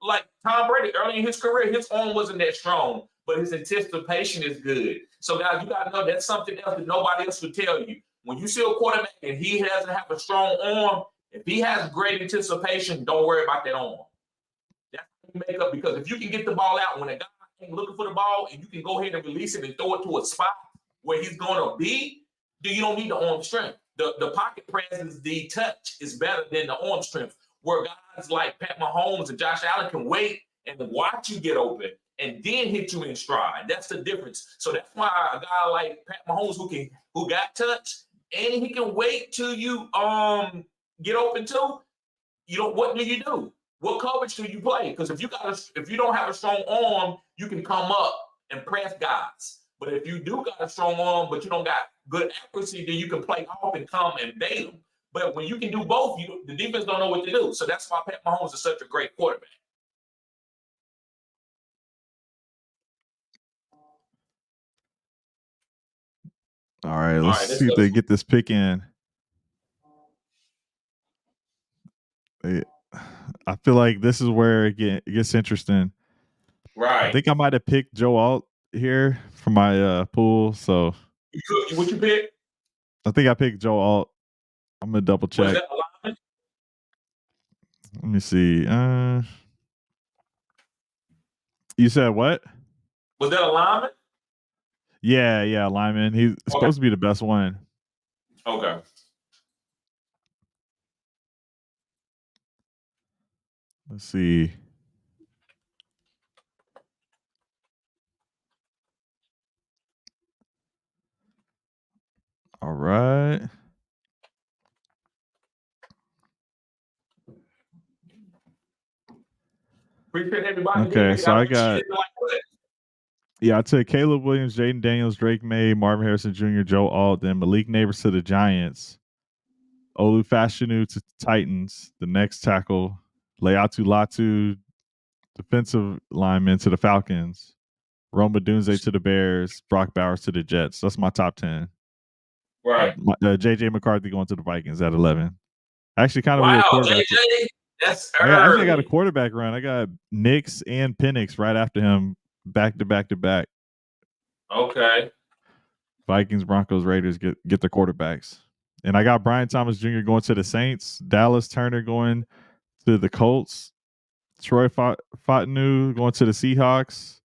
like Tom Brady early in his career, his arm wasn't that strong, but his anticipation is good. So guys, you got to know that's something else that nobody else would tell you. When you see a quarterback and he doesn't have a strong arm, if he has great anticipation, don't worry about that arm. That's what you make up, because if you can get the ball out when a guy ain't looking for the ball and you can go ahead and release it and throw it to a spot where he's going to be, then you don't need the arm strength. The pocket presence, the touch is better than the arm strength, where guys like Pat Mahomes and Josh Allen can wait and watch you get open and then hit you in stride. That's the difference. So that's why a guy like Pat Mahomes who got touch and he can wait till you get open too. What do you do? What coverage do you play? Because if you don't have a strong arm, you can come up and press guys. But if you do got a strong arm, but you don't got good accuracy, then you can play off and come and bait them. But when you can do both, the defense don't know what to do. So that's why Pat Mahomes is such a great quarterback. All right, let's see if they get this pick in. I feel like this is where it gets interesting. Right. I think I might have picked Joe Alt here for my pool. So what you pick? I think I picked Joe Alt. I'm gonna double check. Was that alignment? Let me see. You said what? Was that alignment? Yeah, Lyman. He's supposed to be the best one. Okay. Let's see. All right. Appreciate everybody. Okay, so I got Yeah, I took Caleb Williams, Jaden Daniels, Drake May, Marvin Harrison Jr., Joe Alt, then Malik Neighbors to the Giants, Olu Fashanu to Titans, the next tackle, Leatu Latu, defensive lineman to the Falcons, Roma Dunze to the Bears, Brock Bowers to the Jets. That's my top 10. Right. JJ McCarthy going to the Vikings at 11. Actually, kind of a Wow, little quarterback. JJ, that's I got a early. quarterback run. I got Nix and Penix right after him, back to back to back. Okay. Vikings, Broncos, Raiders get the quarterbacks. And I got Brian Thomas Jr. going to the Saints, Dallas Turner going to the Colts, Troy Fautanu going to the Seahawks,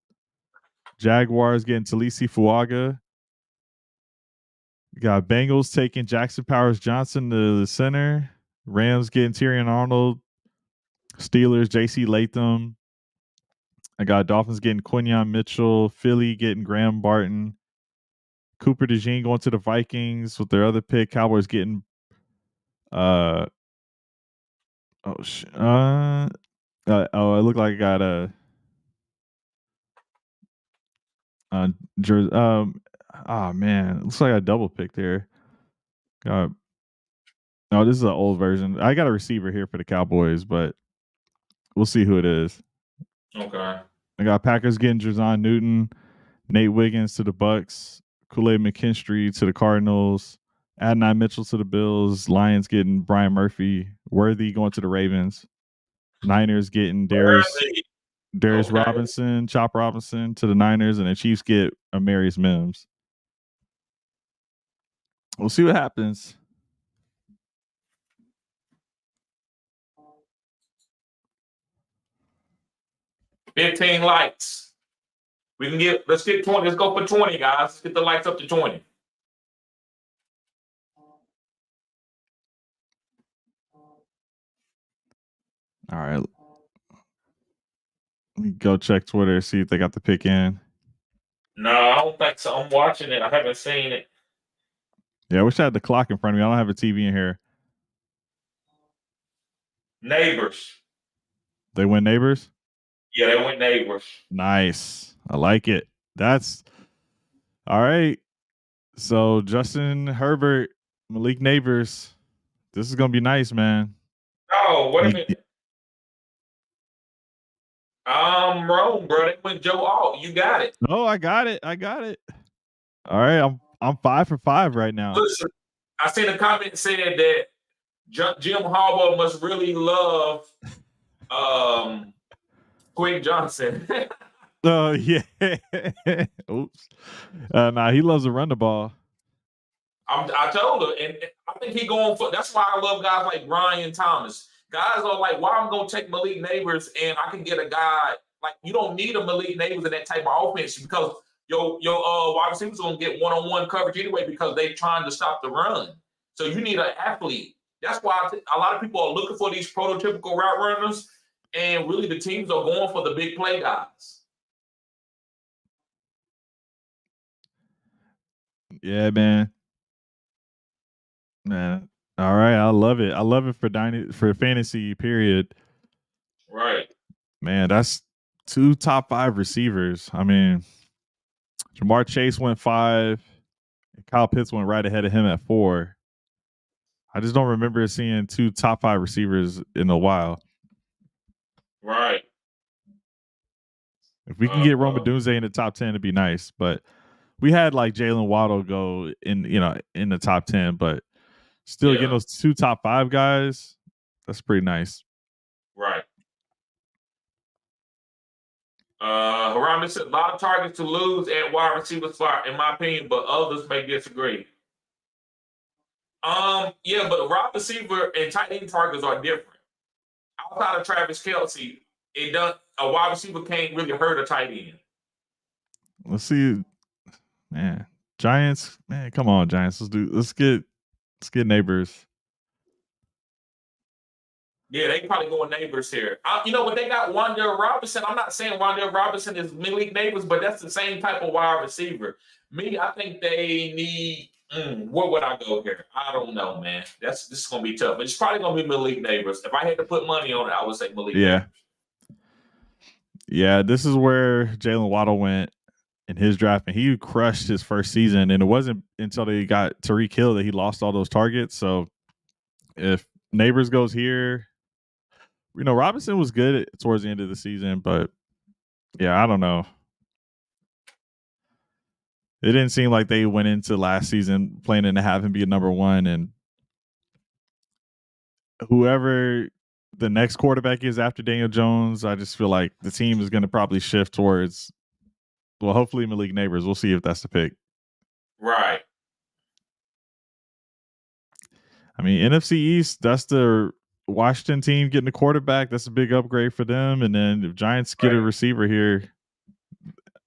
Jaguars getting Talisi Fuaga. Got Bengals taking Jackson Powers Johnson to the center, Rams getting Tyrion Arnold, Steelers JC Latham. I got Dolphins getting Quinyon Mitchell, Philly getting Graham Barton, Cooper DeJean going to the Vikings with their other pick, Cowboys getting it looked like I got a oh man, it looks like I double picked here. No, this is an old version. I got a receiver here for the Cowboys, but we'll see who it is. Okay. I got Packers getting Jazon Newton, Nate Wiggins to the Bucks, Kool-Aid McKinstry to the Cardinals, Adonai Mitchell to the Bills, Lions getting Brian Murphy, Worthy going to the Ravens, Niners getting Darius Robinson, Chop Robinson to the Niners, and the Chiefs get Amarius Mims. We'll see what happens. $15 likes. Let's get 20. Let's go for 20, guys. Let's get the likes up to 20. All right. Let me go check Twitter, see if they got the pick in. No, I don't think so. I'm watching it. I haven't seen it. Yeah, I wish I had the clock in front of me. I don't have a TV in here. Neighbors. They win Neighbors? Yeah, they went Neighbors. Nice. I like it. That's all right. So Justin Herbert, Malik Neighbors. This is gonna be nice, man. Oh, wait a minute. I'm wrong, bro. They went Joe Alt. You got it. Oh, I got it. All right, I'm 5 for 5 right now. Listen, I seen a comment saying that Jim Harbaugh must really love Quinn Johnson. Oh yeah. Oops. Nah, he loves to run the ball. I told her, and I think he going for. That's why I love guys like Brian Thomas. Guys are like, why I'm going to take Malik Neighbors and I can get a guy like you don't need a Malik Neighbors in that type of offense because your wide receivers going to get one-on-one coverage anyway because they're trying to stop the run. So you need an athlete. That's why a lot of people are looking for these prototypical route runners, and really the teams are going for the big play guys. Yeah, man. All right, I love it. I love it for fantasy period. Right. Man, that's 2 top 5 receivers. I mean, Jamar Chase went 5, and Kyle Pitts went right ahead of him at 4. I just don't remember seeing 2 top 5 receivers in a while. Right. If we can get Roma Dunze in the top 10, it'd be nice. But we had like Jalen Waddle go in the top 10, but still getting those 2 top 5 guys, that's pretty nice. Right. Haram said a lot of targets to lose at wide receiver slot, in my opinion, but others may disagree. Yeah, but wide receiver and tight end targets are different. Outside of Travis Kelce, a wide receiver can't really hurt a tight end. Let's see, man. Giants, man, come on, Giants. Let's get Neighbors. Yeah, they probably going Neighbors here. You know, but they got Wan'Dale Robinson. I'm not saying Wan'Dale Robinson is Malik Neighbors, but that's the same type of wide receiver. I think they need. Where would I go here? I don't know, man. This is gonna be tough. But it's probably gonna be Malik Neighbors. If I had to put money on it, I would say Malik. Yeah. Neighbors. Yeah, this is where Jalen Waddle went, in his draft, and he crushed his first season. And it wasn't until they got Tariq Hill that he lost all those targets. So if Neighbors goes here, Robinson was good towards the end of the season, but yeah, I don't know. It didn't seem like they went into last season planning to have him be a number one, and whoever the next quarterback is after Daniel Jones, I just feel like the team is going to probably shift towards, well, hopefully Malik Neighbors. We'll see if that's the pick. Right. I mean, NFC East, that's the Washington team getting a quarterback. That's a big upgrade for them. And then if Giants get a receiver here,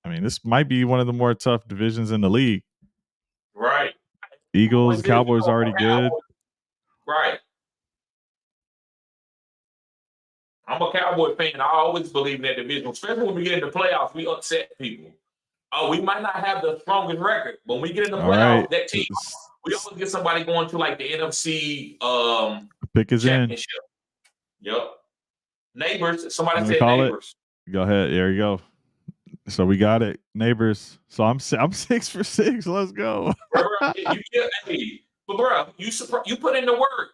I mean, this might be one of the more tough divisions in the league. Right. Eagles, Cowboys already good. Right. I'm a Cowboy fan. I always believe in that division, especially when we get into playoffs. We upset people. We might not have the strongest record, but when we get in the playoffs, that team, we always get somebody going to like the NFC pick is championship. Yep. Neighbors. Somebody said Neighbors. Go ahead. There you go. So we got it, Neighbors. So I'm 6 for 6. Let's go. But bro, you put in the work.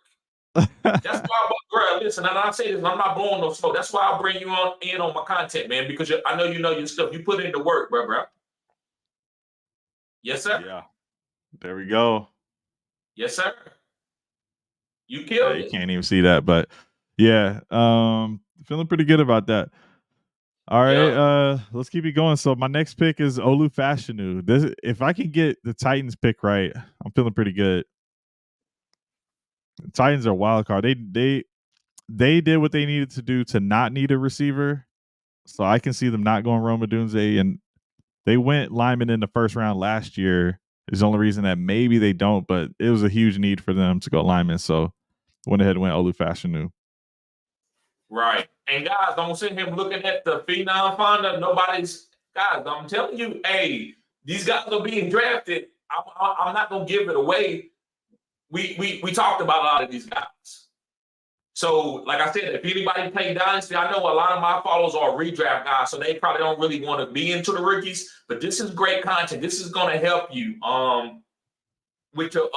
That's why, bro. Listen, and I say this, I'm not blowing no smoke. That's why I bring you in on my content, man, because I know you know your stuff. You put in the work, bro. Yes, sir. Yeah. There we go. Yes, sir. You killed it. You can't even see that, but yeah, feeling pretty good about that. All right, let's keep it going. So my next pick is Olu Fashanu. If I can get the Titans pick right, I'm feeling pretty good. The Titans are a wild card. They did what they needed to do to not need a receiver, so I can see them not going Rome Odunze, and they went lineman in the first round last year. Is the only reason that maybe they don't, but it was a huge need for them to go lineman, so went ahead and went Olu Fashanu. Right. And guys, don't sit here looking at the Phenom Finder. Guys, I'm telling you, hey, these guys are being drafted. I'm not gonna give it away. We talked about a lot of these guys. So, like I said, if anybody played Dynasty, I know a lot of my followers are redraft guys, so they probably don't really want to be into the rookies. But this is great content. This is going to help you with your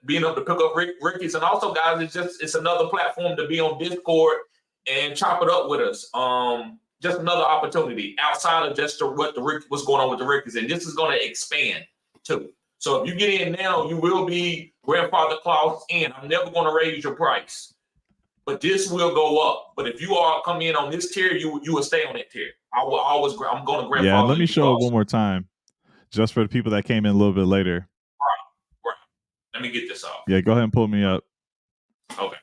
being able to pick up rookies. And also, guys, it's another platform to be on Discord and chop it up with us. Just another opportunity outside of just what's going on with the rookies. And this is going to expand too. So if you get in now, you will be grandfather clause in. I'm never going to raise your price, but this will go up. But if you all come in on this tier, you will stay on that tier. I'm going to grandfather. Yeah, let me show it one more time, just for the people that came in a little bit later. Right. Let me get this off. Yeah, go ahead and pull me up. Okay.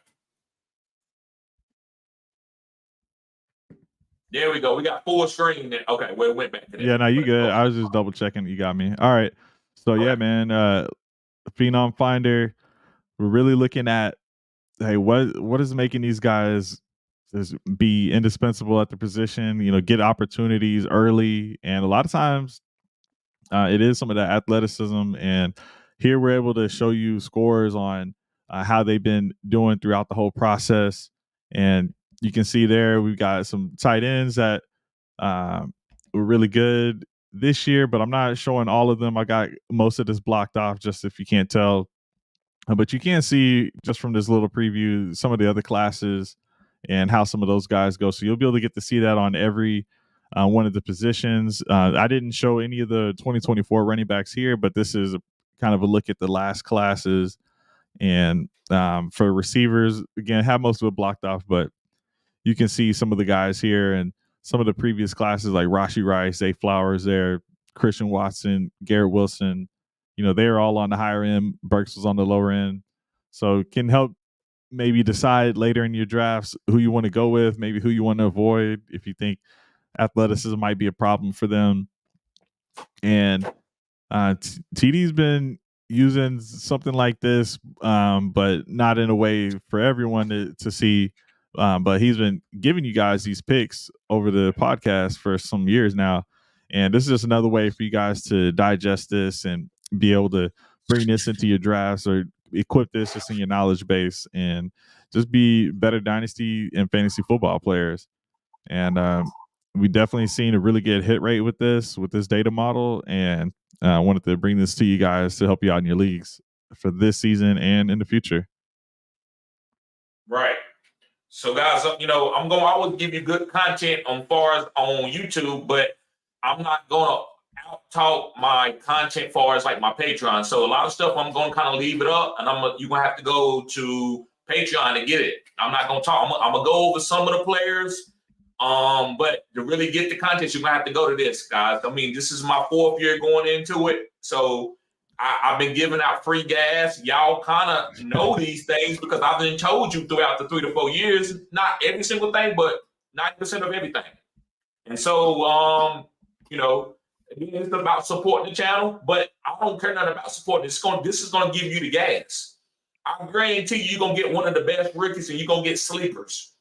There we go. We got full screen. Okay, we went back to that. Yeah, no, you good. I was just double checking. You got me. All right. So yeah, man. Phenom Finder. We're really looking at, hey, what is making these guys just be indispensable at the position? Get opportunities early, and a lot of times, it is some of that athleticism. And here we're able to show you scores on how they've been doing throughout the whole process, and you can see there we've got some tight ends that were really good this year, but I'm not showing all of them. I got most of this blocked off, just if you can't tell. But you can see just from this little preview some of the other classes and how some of those guys go. So you'll be able to get to see that on every one of the positions. I didn't show any of the 2024 running backs here, but this is kind of a look at the last classes. And for receivers, again, have most of it blocked off, but you can see some of the guys here and some of the previous classes like Rashee Rice, Zay Flowers there, Christian Watson, Garrett Wilson. They're all on the higher end. Burks was on the lower end. So it can help maybe decide later in your drafts who you want to go with, maybe who you want to avoid if you think athleticism might be a problem for them. And TD's been using something like this, but not in a way for everyone to see. But he's been giving you guys these picks over the podcast for some years now. And this is just another way for you guys to digest this and be able to bring this into your drafts or equip this just in your knowledge base and just be better dynasty and fantasy football players. And we definitely seen a really good hit rate with this data model, and I wanted to bring this to you guys to help you out in your leagues for this season and in the future. Right. So, guys, I'm going to always give you good content on far as on YouTube, but I'm not going to out talk my content far as like my Patreon. So, a lot of stuff I'm going to kind of leave it up, and you're going to have to go to Patreon to get it. I'm not going to talk. I'm going to go over some of the players. But to really get the content, you're going to have to go to this, guys. I mean, this is my 4th year going into it. So, I've been giving out free gas. Y'all kind of know these things because I've been told you throughout the 3 to 4 years, not every single thing, but 90% of everything. And so, it's about supporting the channel, but I don't care nothing about supporting. This is going to give you the gas. I guarantee you're going to get one of the best rookies and you're going to get sleepers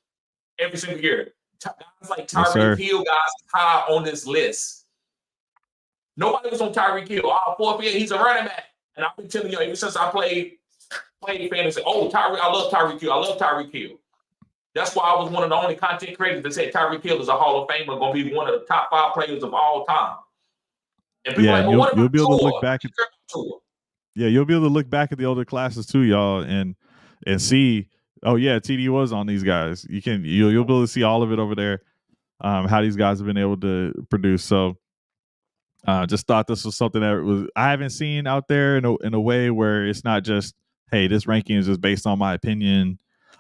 every single year. Guys like Tyreek Hill, guys, high on this list. Nobody was on Tyreek Hill. 4th year, he's a running back. And I've been telling you ever since I played fantasy, I love Tyreek Hill. I love Tyreek Hill. That's why I was one of the only content creators that said Tyreek Hill is a Hall of Famer, going to be one of the top 5 players of all time. And people are like, well, you'll be able to look back at you'll be able to look back at the older classes too, y'all, and see, oh yeah, TD was on these guys. You'll be able to see all of it over there, how these guys have been able to produce. So just thought this was something that I haven't seen out there in a way where it's not just, hey, this ranking is just based on my opinion.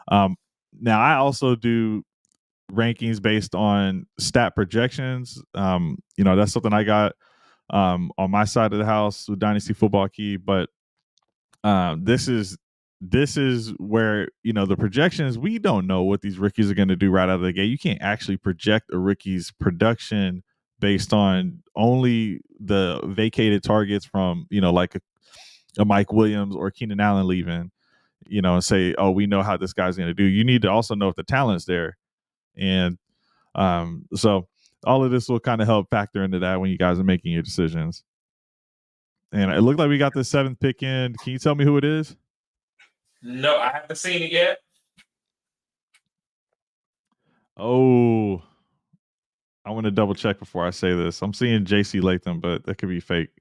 Now I also do rankings based on stat projections. That's something I got on my side of the house with Dynasty Football Key, but this is where the projections, we don't know what these rookies are going to do right out of the gate. You can't actually project a rookie's production based on only the vacated targets from like a Mike Williams or Keenan Allen leaving, and say, oh, we know how this guy's going to do. You need to also know if the talent's there, and so all of this will kind of help factor into that when you guys are making your decisions. And it looked like we got the 7th pick in. Can you tell me who it is? No, I haven't seen it yet. Oh, I want to double check before I say this. I'm seeing JC Latham, but that could be fake.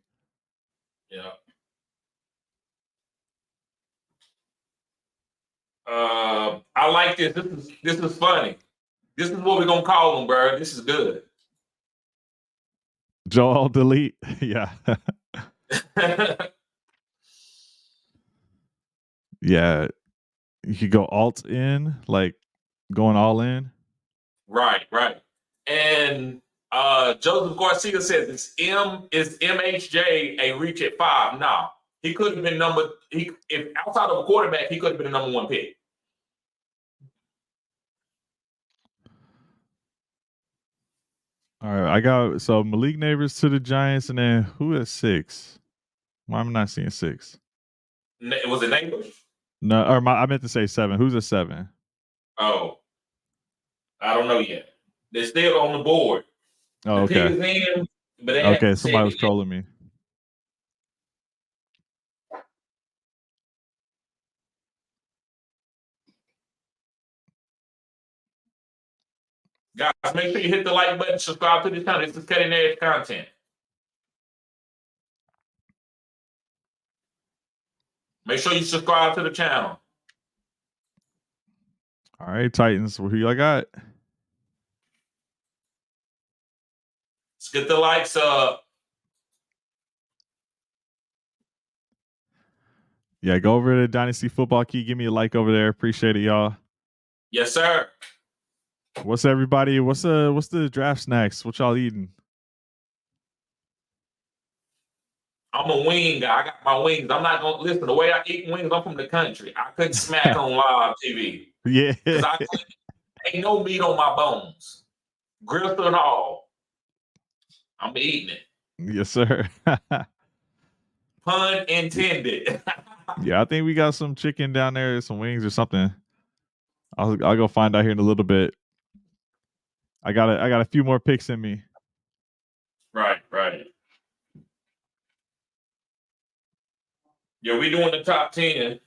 Yeah. I like this. This is funny. This is what we're gonna call him, bro. This is good. Joel delete. Yeah. Yeah. You could go alt in, like going all in. Right. And Joseph Garcia says is MHJ a reach at 5? No. He could have been if outside of a quarterback, he could have been the number 1 pick. All right, I got Malik Neighbors to the Giants, and then who at 6? Why am I not seeing 6? Was it Neighbors? No, I meant to say 7. Who's at 7? Oh, I don't know yet. They're still on the board. Oh, okay. The pick is in, but okay, somebody was trolling me. Guys, make sure you hit the like button, subscribe to this channel. This is cutting edge content. Make sure you subscribe to the channel. All right, Titans, who y'all got? Let's get the likes up. Yeah, go over to Dynasty Football Key. Give me a like over there. Appreciate it, y'all. Yes, sir. What's everybody? What's the draft snacks? What y'all eating? I'm a wing guy. I got my wings. I'm not gonna listen. The way I eat wings, I'm from the country. I couldn't smack on live TV. Yeah, because ain't no meat on my bones, grilled and all. I'm eating it. Yes, sir. Pun intended. Yeah, I think we got some chicken down there, some wings or something. I'll go find out here in a little bit. I got a few more picks in me. Right. Yeah, we doing the top 10.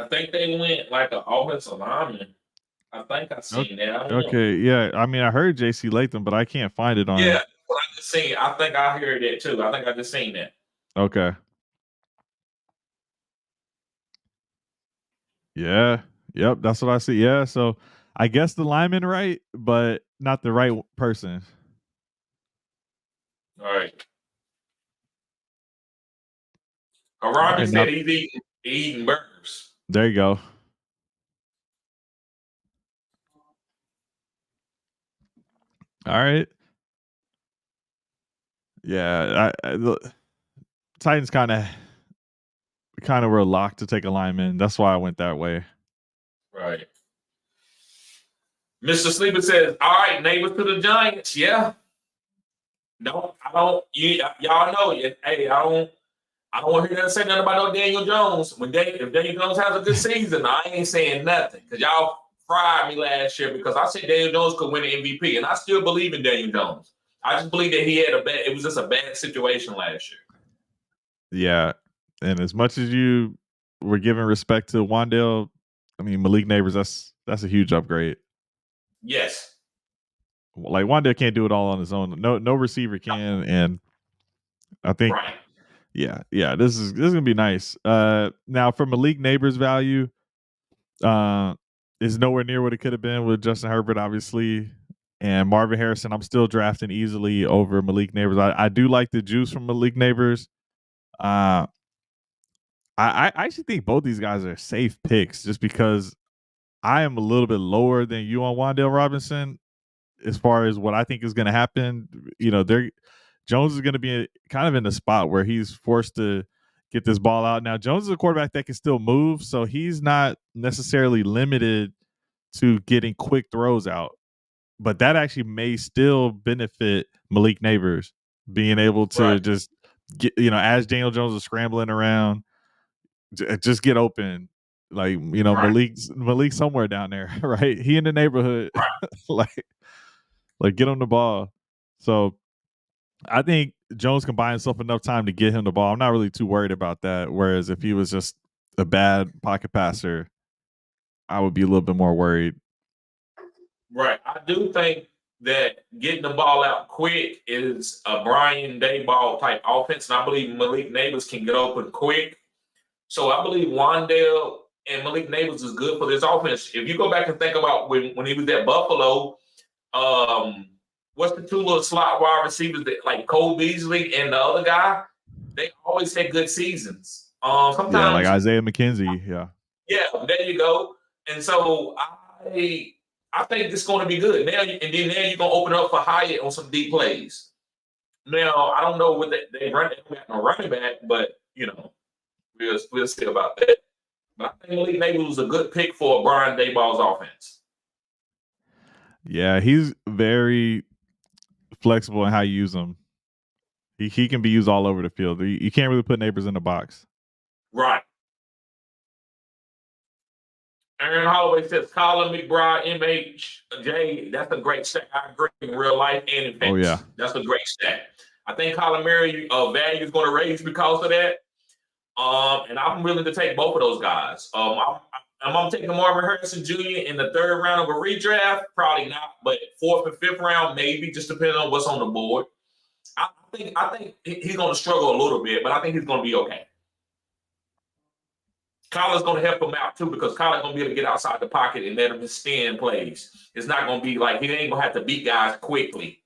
I think they went like an offensive lineman. I think I seen that. I don't know. Okay, yeah. I mean, I heard JC Latham, but I can't find it Yeah, on. what I just seen. I think I heard that too. I think I just seen that. Okay. Yeah. Yep. That's what I see. Yeah. So I guess the lineman right, but not the right person. All right. All Robbie right. Now said he's eating burgers. there you go. All right. Yeah. The Titans kind of were locked to take a lineman. That's why I went that way. Right. Mr. Sleeper says, all right, neighbors to the Giants. Yeah. No, I don't. Y'all know it. Hey, I don't want to hear that say nothing about no Daniel Jones. If Daniel Jones has a good season, I ain't saying nothing. Because y'all fried me last year because I said Daniel Jones could win an MVP. And I still believe in Daniel Jones. I just believe that it was just a bad situation last year. Yeah. And as much as you were giving respect to Wandale, I mean Malik Neighbors, that's a huge upgrade. Yes. Like Wandale can't do it all on his own. No receiver can, and I think Right. yeah, this is gonna be nice. Now for Malik Neighbors' value, is nowhere near what it could have been with Justin Herbert, obviously. And Marvin Harrison, I'm still drafting easily over Malik Neighbors. I do like the juice from Malik Neighbors. I actually think both these guys are safe picks just because I am a little bit lower than you on Wan'Dale Robinson as far as what I think is going to happen. You know, Jones is going to be kind of in the spot where he's forced to get this ball out. Now, Jones is a quarterback that can still move, so he's not necessarily limited to getting quick throws out. But that actually may still benefit Malik Neighbors being able to just get, as Daniel Jones is scrambling around, just get open. Like, Malik somewhere down there, right? He in the neighborhood, like get him the ball. So I think Jones can buy himself enough time to get him the ball. I'm not really too worried about that. Whereas if he was just a bad pocket passer, I would be a little bit more worried. Right. I do think that getting the ball out quick is a Brian Dayball type offense. And I believe Malik Neighbors can get open quick. So I believe Wandale and Malik Neighbors is good for this offense. If you go back and think about when he was at Buffalo, what's the two little slot wide receivers that like Cole Beasley and the other guy? They always had good seasons. Sometimes, yeah, like Isaiah McKenzie. Yeah, there you go. And so I think it's going to be good now. And then now you're going to open up for Hyatt on some deep plays. Now I don't know what they run no running back, but we'll see about that. But I think Malik Neighbors was a good pick for Brian Dayball's offense. Yeah, he's very flexible in how you use him. He can be used all over the field. You can't really put Neighbors in the box. Right. Aaron Holloway says Colin McBride, MHJ. That's a great stat. I agree in real life and in fantasy. Oh, yeah. That's a great stat. I think Colin Murray value is going to raise because of that. And I'm willing to take both of those guys. I'm taking Marvin Harrison Jr. in the third round of a redraft. Probably not, but fourth and fifth round, maybe, just depending on what's on the board. I think he's going to struggle a little bit, but I think he's going to be okay. Colin's going to help him out too because Colin's going to be able to get outside the pocket and let him extend plays. It's not going to be like he ain't going to have to beat guys quickly.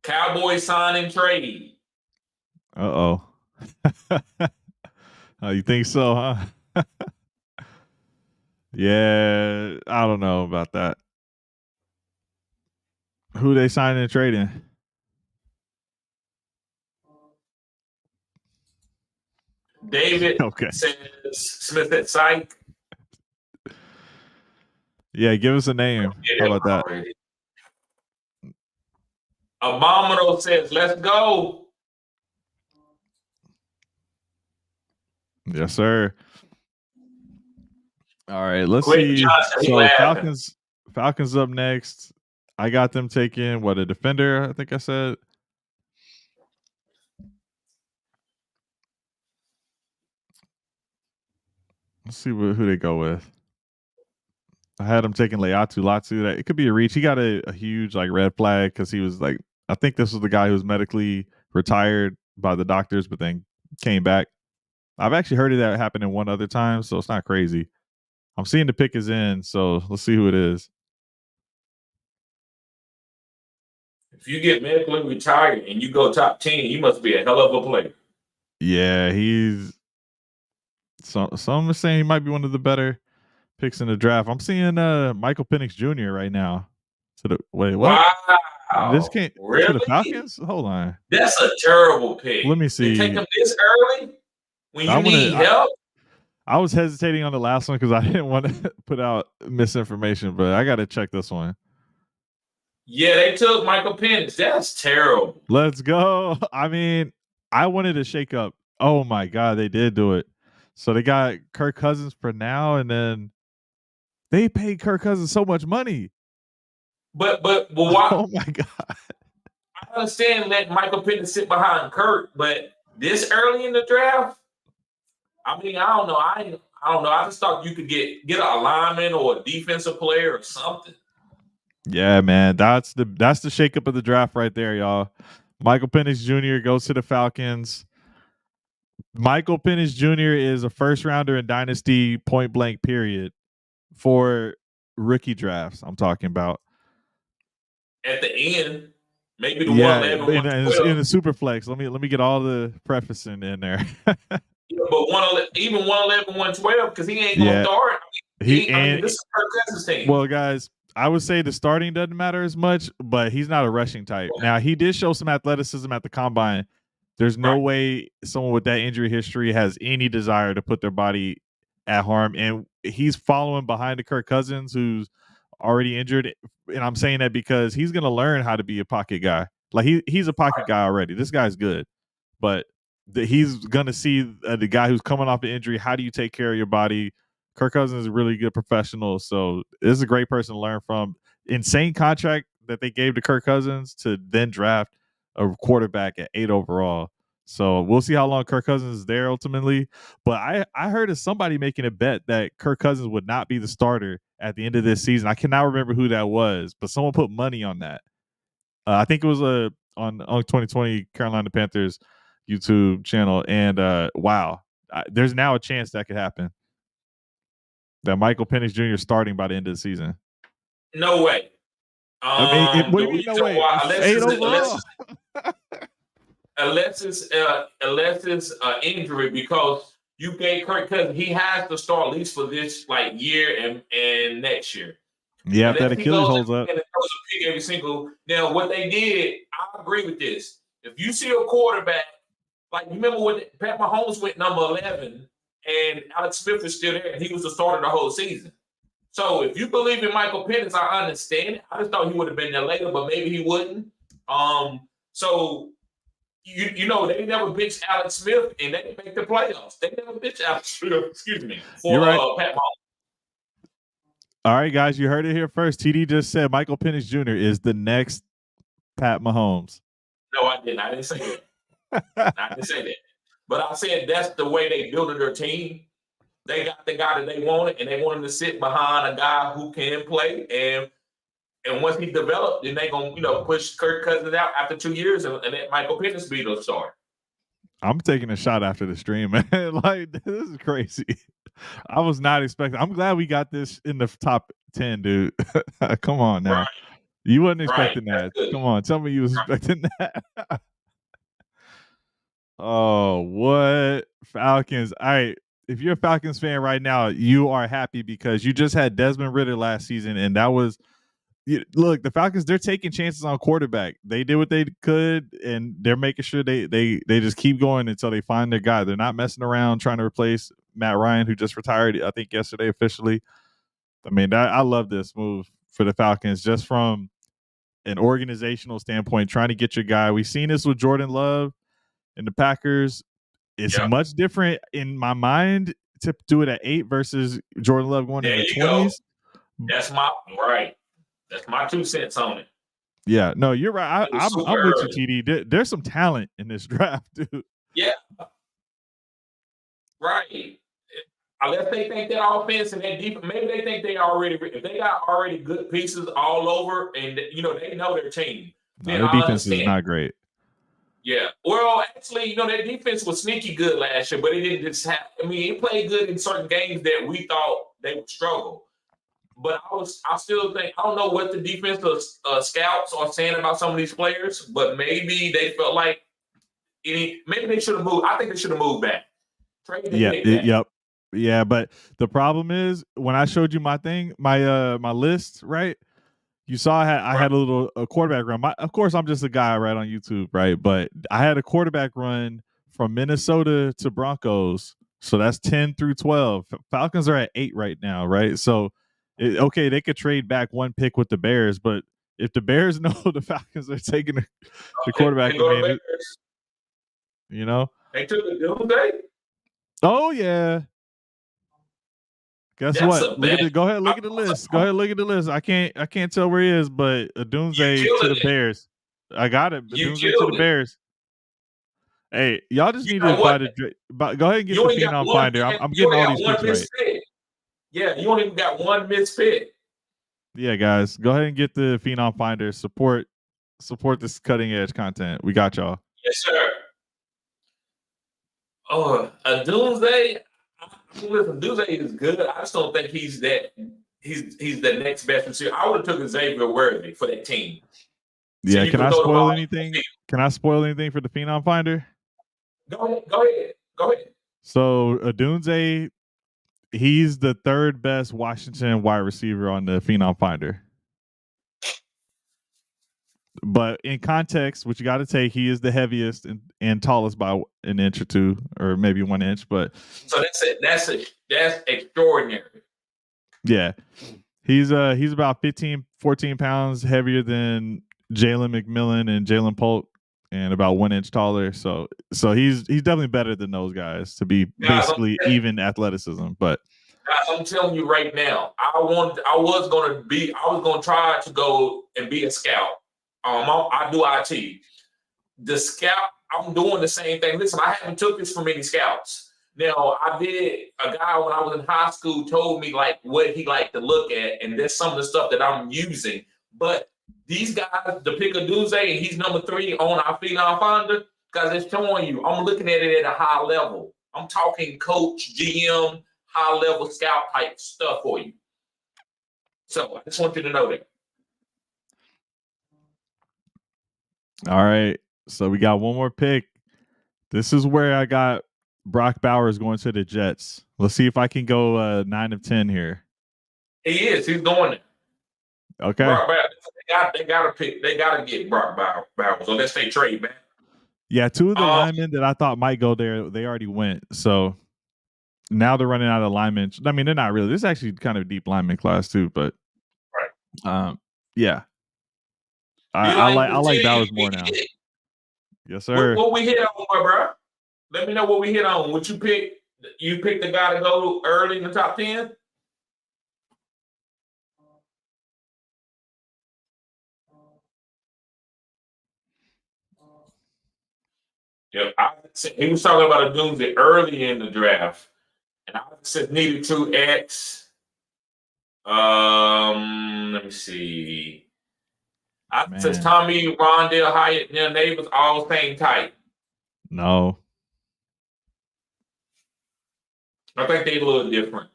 Cowboys sign and trade. Oh, you think so, huh? Yeah, I don't know about that. Who they signing and trading? David says Smith at Psych. Yeah, give us a name. How about that? Already. Abominable says, let's go. Yes, sir. All right, let's Quentin see. Johnson, So Falcons up next. I got them taking a defender, I think I said. Let's see who they go with. I had him taking Latu. That it could be a reach. He got a huge like red flag because he was like, I think this was the guy who was medically retired by the doctors, but then came back. I've actually heard of that happen in one other time, so it's not crazy. I'm seeing the pick is in, so let's see who it is. If you get medically retired and you go top 10, you must be a hell of a player. Yeah, he's some are saying he might be one of the better picks in the draft. I'm seeing Michael Penix Jr. right now. Wait, what? Wow. This can't really? To the Falcons? Hold on. That's a terrible pick. Let me see. To take him this early when you need help. I was hesitating on the last one because I didn't want to put out misinformation, but I got to check this one. Yeah, they took Michael Penix. That's terrible. Let's go. I mean, I wanted to shake up. Oh my God, they did do it. So they got Kirk Cousins for now, and then they paid Kirk Cousins so much money. But why? Oh my God. I understand letting Michael Penix sit behind Kirk, but this early in the draft, I mean, I don't know. I don't know. I just thought you could get a lineman or a defensive player or something. Yeah, man. That's the shakeup of the draft right there, y'all. Michael Penix Jr. goes to the Falcons. Michael Penix Jr. is a first rounder in Dynasty point blank period for rookie drafts. I'm talking about. At the end, maybe the 111 in the super flex. Let me get all the prefacing in there. Yeah, but even 111, 112, because he ain't gonna start. This is Kirk Cousins' team. Well, guys, I would say the starting doesn't matter as much, but he's not a rushing type. Right. Now, he did show some athleticism at the combine. There's no way someone with that injury history has any desire to put their body at harm. And he's following behind the Kirk Cousins, who's already injured. And I'm saying that because he's going to learn how to be a pocket guy. Like he's a pocket guy already. This guy's good, but he's going to see the guy who's coming off an injury. How do you take care of your body? Kirk Cousins is a really good professional. So this is a great person to learn from. Insane contract that they gave to Kirk Cousins to then draft a quarterback at 8 overall. So we'll see how long Kirk Cousins is there ultimately. But I heard of somebody making a bet that Kirk Cousins would not be the starter at the end of this season. I cannot remember who that was, but someone put money on that. I think it was on 2020 Carolina Panthers YouTube channel. And wow, there's now a chance that could happen. That Michael Penix Jr. is starting by the end of the season. No way. I mean, what do you mean, no way? Unless it's injury, because you gave Kirk Cousins, he has to start at least for this year and next year. Yeah, if that Achilles holds up. Every single. Now, what they did, I agree with this. If you see a quarterback, like you remember when Pat Mahomes went number 11 and Alex Smith was still there and he was the starter the whole season. So if you believe in Michael Penix, I understand it. I just thought he would have been there later, but maybe he wouldn't. So you know, they never bitched Alex Smith and they didn't make the playoffs. They never bitched Alex Smith, excuse me, for Pat Mahomes. All right, guys, you heard it here first. TD just said Michael Penix Jr. is the next Pat Mahomes. No, I didn't. I didn't say that. I didn't say that. But I said that's the way they built their team. They got the guy that they wanted, and they want him to sit behind a guy who can play. And once he developed, then they're going to push Kirk Cousins out after 2 years and let Michael Penix be the starter. I'm taking a shot after the stream, man. This is crazy. I was not expecting. I'm glad we got this in the top 10, dude. Come on now. Right. You wasn't expecting that. Come on. Tell me you was expecting that. Oh, what? Falcons. All right. If you're a Falcons fan right now, you are happy because you just had Desmond Ridder last season, and that was look, the Falcons, they're taking chances on quarterback. They did what they could, and they're making sure they just keep going until they find their guy. They're not messing around trying to replace Matt Ryan, who just retired, I think, yesterday officially. I mean, I love this move for the Falcons just from an organizational standpoint, trying to get your guy. We've seen this with Jordan Love and the Packers. It's much different in my mind to do it at 8 versus Jordan Love going in the 20s. That's my 2 cents on it. Yeah, no, you're right. I'm with you, TD. There's some talent in this draft, dude. Yeah. Right. unless they think that offense and that defense, maybe they think they already, if they got already good pieces all over and, they know their team, No, then their I defense is understand. not great. Yeah. Well, actually, their defense was sneaky good last year, but it didn't just have, it played good in certain games that we thought they would struggle. But I still think, I don't know what the defensive scouts are saying about some of these players, but maybe they felt like maybe they should have moved. I think they should have moved back. Trade the pick back. Yep. Yeah, but the problem is when I showed you my thing, my list, right? You saw I had a quarterback run. Of course, I'm just a guy right on YouTube, right? But I had a quarterback run from Minnesota to Broncos. So that's 10 through 12. Falcons are at 8 right now, right? So, okay, they could trade back one pick with the Bears, but if the Bears know the Falcons are taking the quarterback, They took the Doomsday. Oh yeah. Guess That's what? Look at the. Go ahead, look at the list. Go ahead, look at the list. I can't tell where he is, but a Doomsday to the Bears. I got it. A Doomsday to the Bears. Hey, y'all just need to buy the. Go ahead and get the Phenom Finder. I'm getting all these picks right. Yeah, you only got one misfit. Yeah, guys, go ahead and get the Phenom Finder. Support this cutting edge content. We got y'all. Yes, sir. Oh, a Doomsday. Listen, Doomsday is good. I just don't think he's that. He's the next best receiver. I would have took Xavier Worthy for that team. Yeah, can I spoil anything? Can I spoil anything for the Phenom Finder? Go ahead. So a Doomsday, he's the third best Washington wide receiver on the Phenom Finder. But in context, which you got to take, he is the heaviest and tallest by an inch or two, or maybe 1 inch. But so that's extraordinary. Yeah, he's about 15, 14 pounds heavier than Jalen McMillan and Jalen Polk, and about 1 inch taller. So he's definitely better than those guys to be basically even athleticism. But guys, I'm telling you right now, I was gonna try to go and be a scout. I do IT. The scout, I'm doing the same thing. Listen, I haven't took this from any scouts. Now, I did. A guy when I was in high school told me like what he liked to look at, and there's some of the stuff that I'm using. But these guys, the pick of Doomsday, and he's number 3 on our Phenom Finder, because it's showing you. I'm looking at it at a high level. I'm talking coach, GM, high level scout type stuff for you. So I just want you to know that. All right. So we got one more pick. This is where I got Brock Bowers going to the Jets. Let's see if I can go 9 of 10 here. He is. He's going there. Okay. Brock Bowers, they got to pick. They got to get Brock Bowers unless they trade back. Yeah, 2 of the linemen that I thought might go there, they already went. So now they're running out of linemen. I mean, they're not really. This is actually kind of a deep lineman class too, but yeah. I like Bowers more now. Yes, sir. What we hit on, bro? Let me know what we hit on. What you pick? You picked the guy to go early in the top 10? Yeah, he was talking about a Doomsday early in the draft, and I said needed 2X. Let me see. Says Tommy, Rondell, Hyatt, their neighbors all same type. No. I think they're a little different.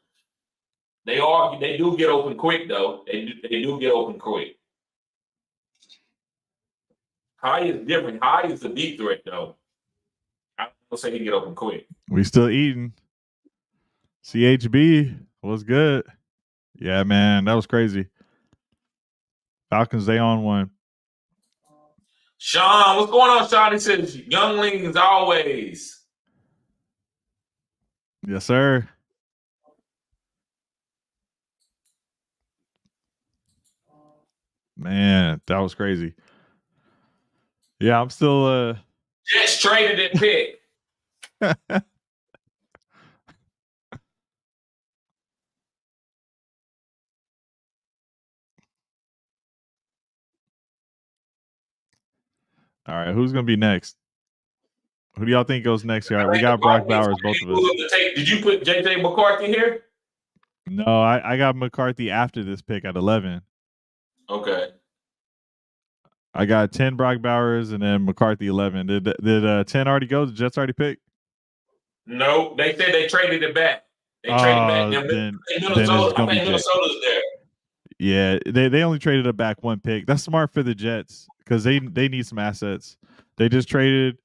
They do get open quick though. They do get open quick. Hyatt is different. Hyatt is a deep threat though. I don't say he get open quick. We still eating. CHB was good. Yeah, man, that was crazy. Falcons, they on one. Sean, what's going on, Sean? He says, younglings always. Yes, sir. Man, that was crazy. Yeah, I'm still Jets traded that pick. All right, who's gonna be next? Who do y'all think goes next year? All right, we I think got the Brock Vikings. Bowers, both of us. Did you put JJ McCarthy here? No, I got McCarthy after this pick at 11. Okay. I got 10 Brock Bowers and then McCarthy 11. Did 10 already go? The Jets already pick? No, they said they traded it back. They traded back. Then it's Minnesota, I gonna be think J. Minnesota's there. Yeah, they only traded it back one pick. That's smart for the Jets because they need some assets. They just traded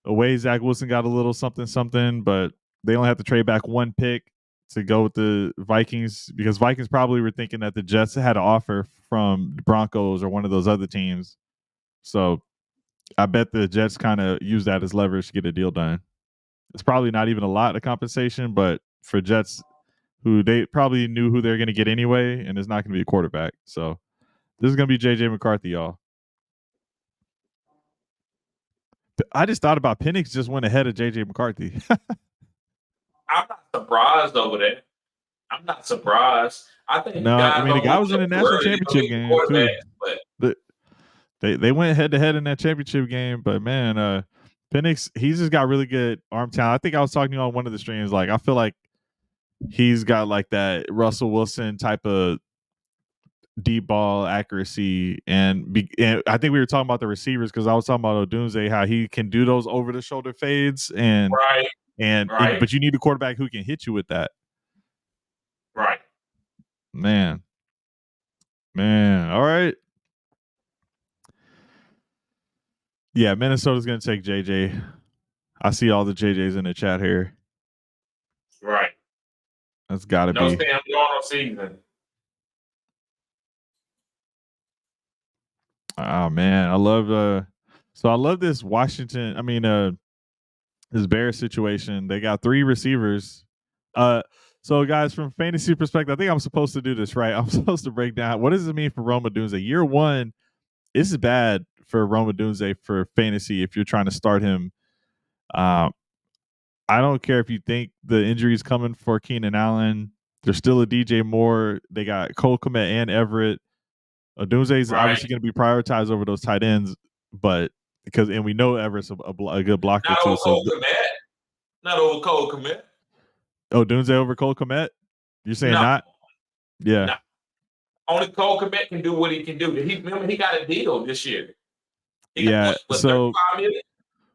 away. Zach Wilson got a little something, but they only have to trade back one pick to go with the Vikings because Vikings probably were thinking that the Jets had an offer from the Broncos or one of those other teams. So I bet the Jets kind of use that as leverage to get a deal done. It's probably not even a lot of compensation, but for Jets, who they probably knew who they're going to get anyway, and it's not going to be a quarterback. So this is going to be JJ McCarthy, y'all. I just thought about Penix just went ahead of JJ McCarthy. I'm not surprised over that. I'm not surprised. I think No, I mean the guy was in the national championship game too. But they went head to head in that championship game. But man, Penix, he's just got really good arm talent. I think I was talking to you on one of the streams. Like I feel like he's got like that Russell Wilson type of deep ball accuracy, and I think we were talking about the receivers because I was talking about Odunze, how he can do those over the shoulder fades, and but you need a quarterback who can hit you with that. Right. Man. All right. Yeah, Minnesota's going to take JJ. I see all the JJs in the chat here. Right. That's got to be. No Sam Darnold season. Oh man, I love this Washington. I mean, this Bears situation. They got 3 receivers. So guys, from fantasy perspective, I think I'm supposed to do this right. I'm supposed to break down what does it mean for Rome Odunze. Year 1, this is bad for Rome Odunze for fantasy if you're trying to start him. I don't care if you think the injury is coming for Keenan Allen. There's still a DJ Moore. They got Cole Kmet and Everett. Odunze is obviously going to be prioritized over those tight ends, but and we know Everett's a good blocker Not too. over Cole Kmet. Not over Cole Kmet. Odunze over Cole Kmet? You're saying not? Yeah. No. Only Cole Kmet can do what he can do. Remember, he got a deal this year. Yeah. So,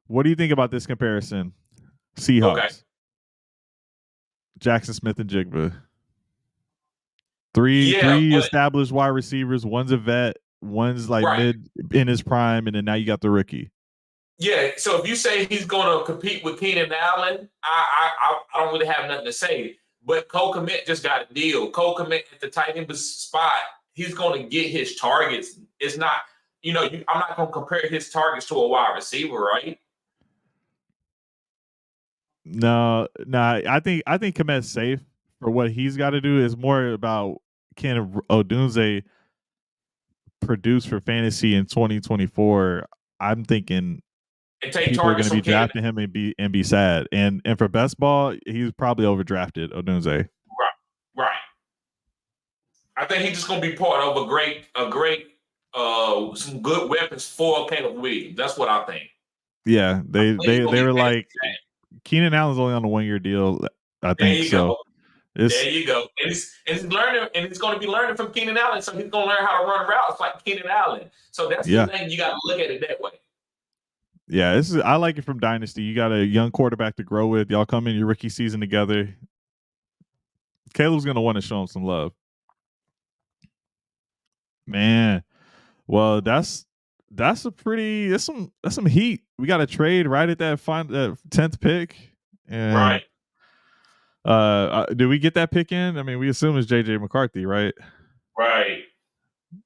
what do you think about this comparison? Seahawks. Okay. Jackson Smith and Jigba. Three established wide receivers. One's a vet. One's like mid in his prime, and then now you got the rookie. Yeah. So if you say he's going to compete with Keenan Allen, I don't really have nothing to say. But Cole Kmet just got a deal. Cole Kmet at the tight end spot, he's going to get his targets. It's not, I'm not going to compare his targets to a wide receiver, right? No. I think Kmet's safe for what he's got to do. Is more about can Odunze produce for fantasy in 2024. I'm thinking people are going to be drafting him and be sad. And for best ball, he's probably overdrafted Odunze. Right. I think he's just going to be part of a great some good weapons for Caleb Williams. That's what I think. Yeah, they were like Keenan Allen's only on a 1-year deal. I think so. There you go. And he's learning, and he's going to be learning from Keenan Allen. So he's going to learn how to run routes like Keenan Allen. So that's the thing. You got to look at it that way. Yeah, I like it from Dynasty. You got a young quarterback to grow with. Y'all come in your rookie season together. Caleb's going to want to show him some love. Man, well, that's some heat. We got a trade right at that 10th pick. And, did we get that pick in? I mean, we assume it's JJ McCarthy, right? Right.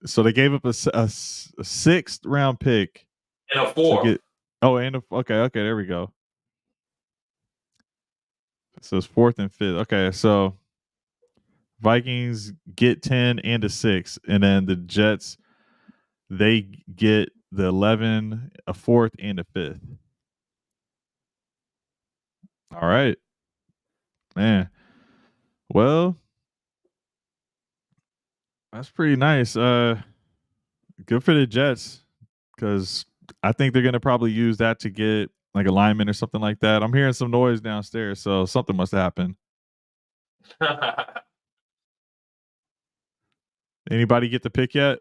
So they gave up a 6th round pick and a 4th. Okay, there we go. So it's 4th and 5th. Okay, so Vikings get 10 and a 6, and then the Jets they get the 11, a 4th, and a 5th. All right, man. Well, that's pretty nice. Good for the Jets because I think they're going to probably use that to get like a lineman or something like that. I'm hearing some noise downstairs, so something must have happened. Anybody get the pick yet?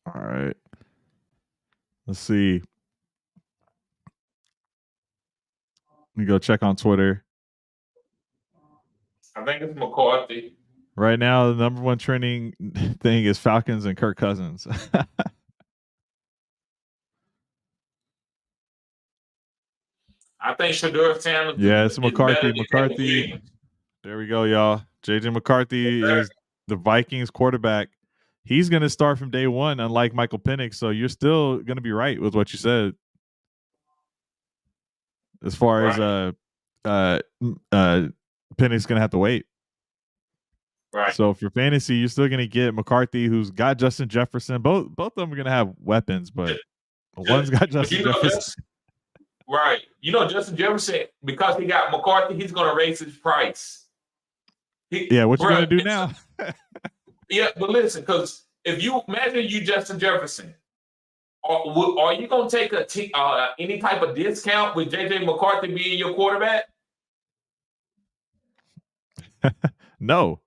All right. Let's see. Let me go check on Twitter. I think it's McCarthy. Right now, the number one trending thing is Falcons and Kirk Cousins. I think Shador Sanders Yeah, it's is better McCarthy. than Evan McCarthy. Williams. There we go, y'all. JJ McCarthy is the Vikings quarterback. He's going to start from day one, unlike Michael Penix. So you're still going to be right with what you said. As far as Penix going to have to wait. Right. So for fantasy, you're still going to get McCarthy, who's got Justin Jefferson. Both of them are going to have weapons, but one's got Justin Jefferson. Right. You know, Justin Jefferson, because he got McCarthy, he's going to raise his price. What you going to do now? Yeah, but listen, because if you imagine you Justin Jefferson, are you going to take any type of discount with JJ McCarthy being your quarterback? No,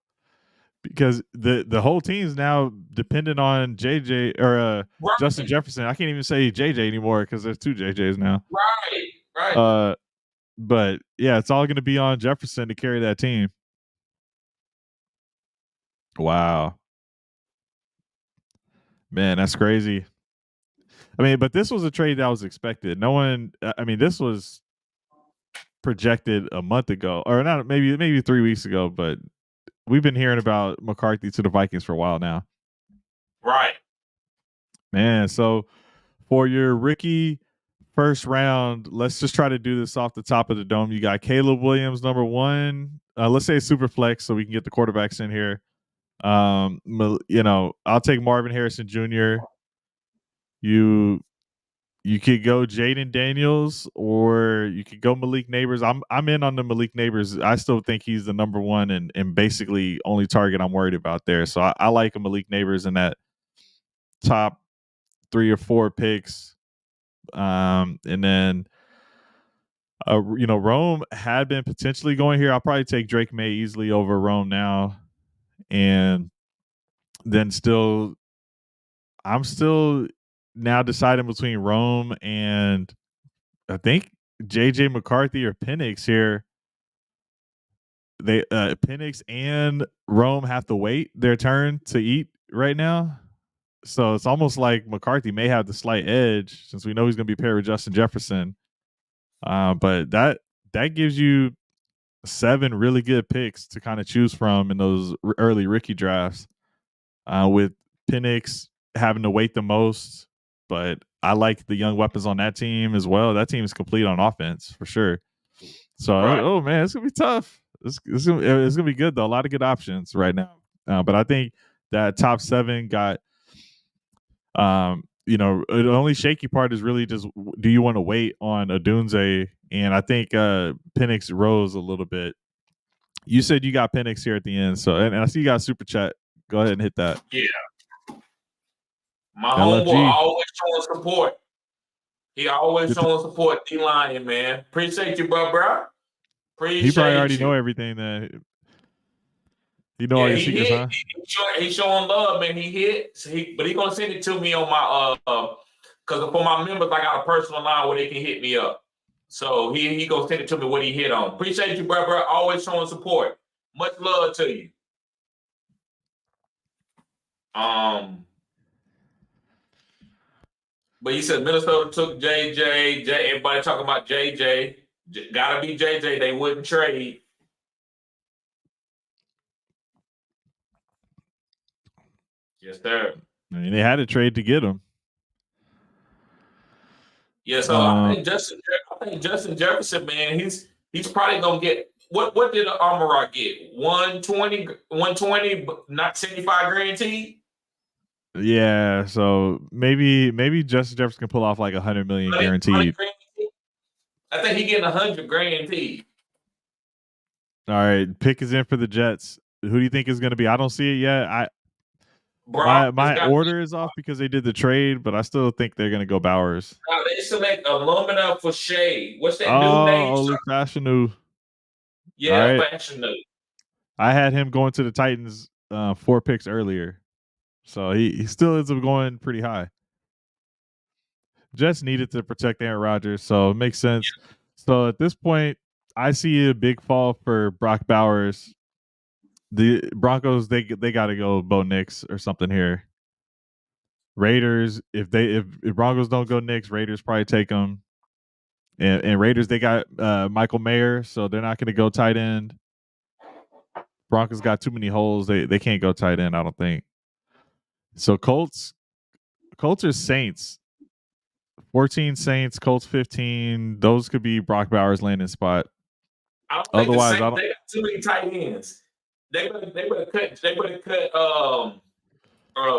because the whole team's now dependent on JJ or Justin Jefferson. I can't even say JJ anymore because there's two JJs now. Right. But yeah, it's all going to be on Jefferson to carry that team. Wow. Man, that's crazy. I mean, but this was a trade that was expected. No one, I mean, this was projected a month ago, or not, maybe 3 weeks ago, but we've been hearing about McCarthy to the Vikings for a while now. Right. Man, so for your rookie first round, let's just try to do this off the top of the dome. You got Caleb Williams, number one. Let's say super flex so we can get the quarterbacks in here. I'll take Marvin Harrison Jr. You could go Jaden Daniels, or you could go Malik Neighbors. I'm in on the Malik Neighbors. I still think he's the number one and basically only target I'm worried about there. So I like a Malik Neighbors in that top 3 or 4 picks. And then Rome had been potentially going here. I'll probably take Drake May easily over Rome now. And then I'm still now deciding between Rome and I think JJ McCarthy or Penix here. They Penix and Rome have to wait their turn to eat right now. So it's almost like McCarthy may have the slight edge since we know he's going to be paired with Justin Jefferson. But that gives you 7 really good picks to kind of choose from in those early rookie drafts. With Penix having to wait the most, but I like the young weapons on that team as well. That team is complete on offense for sure. So, oh man, it's gonna be tough. It's gonna be good though. A lot of good options right now. But I think that top 7 got, the only shaky part is really just, do you want to wait on Odunze? And I think Penix rose a little bit. You said you got Penix here at the end, so and I see you got a super chat. Go ahead and hit that. Yeah. My homeboy always showing support. He always showing support. D-Lion, man. Appreciate you, bro. Appreciate he probably already know everything that you know. All your secrets, huh? He's showing love, man. He hit, but he gonna send it to me on my because for my members, I got a personal line where they can hit me up. So he gonna send it to me what he hit on. Appreciate you, bro. Always showing support. Much love to you. But he said Minnesota took JJ. Everybody talking about JJ. Gotta be JJ. They wouldn't trade. Yes, sir. I mean, they had to trade to get him. Yeah, so I think Justin Jefferson, man, he's probably gonna get what did Amara get? 120, not 75 guaranteed. Yeah, so maybe Justin Jefferson can pull off like 100 million guaranteed. I think he getting 100 guaranteed. All right, pick is in for the Jets. Who do you think is going to be? I don't see it yet. Brock has My got. order is off because they did the trade, but I still think they're gonna go Bowers. They select Illumina for Shea. What's that dude name? Oh, Luke Fashanu. All Yeah, right. Fashion Note. I had him going to the Titans 4 picks earlier. So he still ends up going pretty high. Just needed to protect Aaron Rodgers, so it makes sense. So at this point, I see a big fall for Brock Bowers. The Broncos, they got to go Bo Nix or something here. Raiders, if Broncos don't go Nix, Raiders probably take them. And Raiders, they got Michael Mayer, so they're not going to go tight end. Broncos got too many holes; they can't go tight end. I don't think. So Colts or Saints. 14 Saints, Colts 15. Those could be Brock Bowers' landing spot. I don't think Otherwise, the Saints, they got too many tight ends. They better cut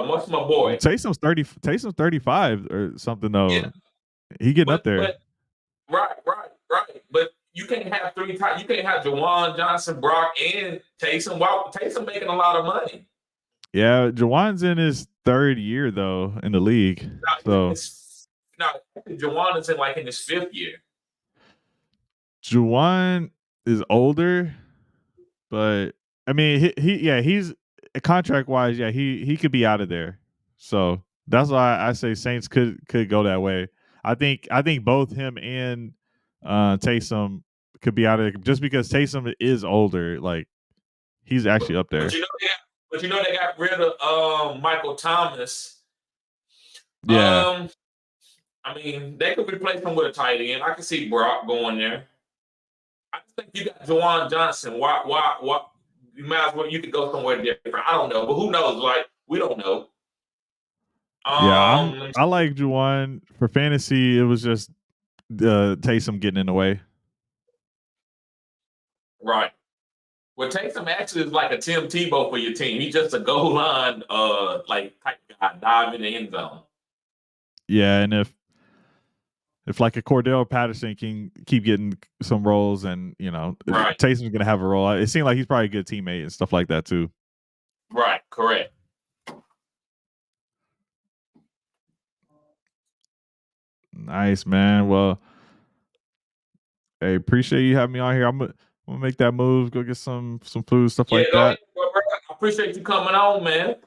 what's my boy? Taysom's 35 or something though. Yeah. He getting up there. Right. But you can't have you can't have Juwan Johnson, Brock, and Taysom. Taysom making a lot of money. Yeah, Juwan's in his 3rd year though in the league. Juwan is in his 5th year. Juwan is older, but I mean he's contract wise, he could be out of there. So that's why I say Saints could go that way. I think both him and Taysom could be out of there just because Taysom is older. Like he's actually up there. But they got rid of Michael Thomas. Yeah. I mean, they could replace him with a tight end. I can see Brock going there. I just think you got Juwan Johnson. Why? You might as well. You could go somewhere different. I don't know, but who knows? We don't know. I like Juwan for fantasy. It was just Taysom getting in the way. Right. Well, Taysom actually is like a Tim Tebow for your team. He's just a goal line type guy, dive in the end zone. Yeah, and if like a Cordell Patterson can keep getting some roles, and right. Taysom's gonna have a role. It seems like he's probably a good teammate and stuff like that too. Right, correct. Nice, man. Well, hey, appreciate you having me on here. I'm gonna make that move, go get some food, stuff like that. I appreciate you coming on, man.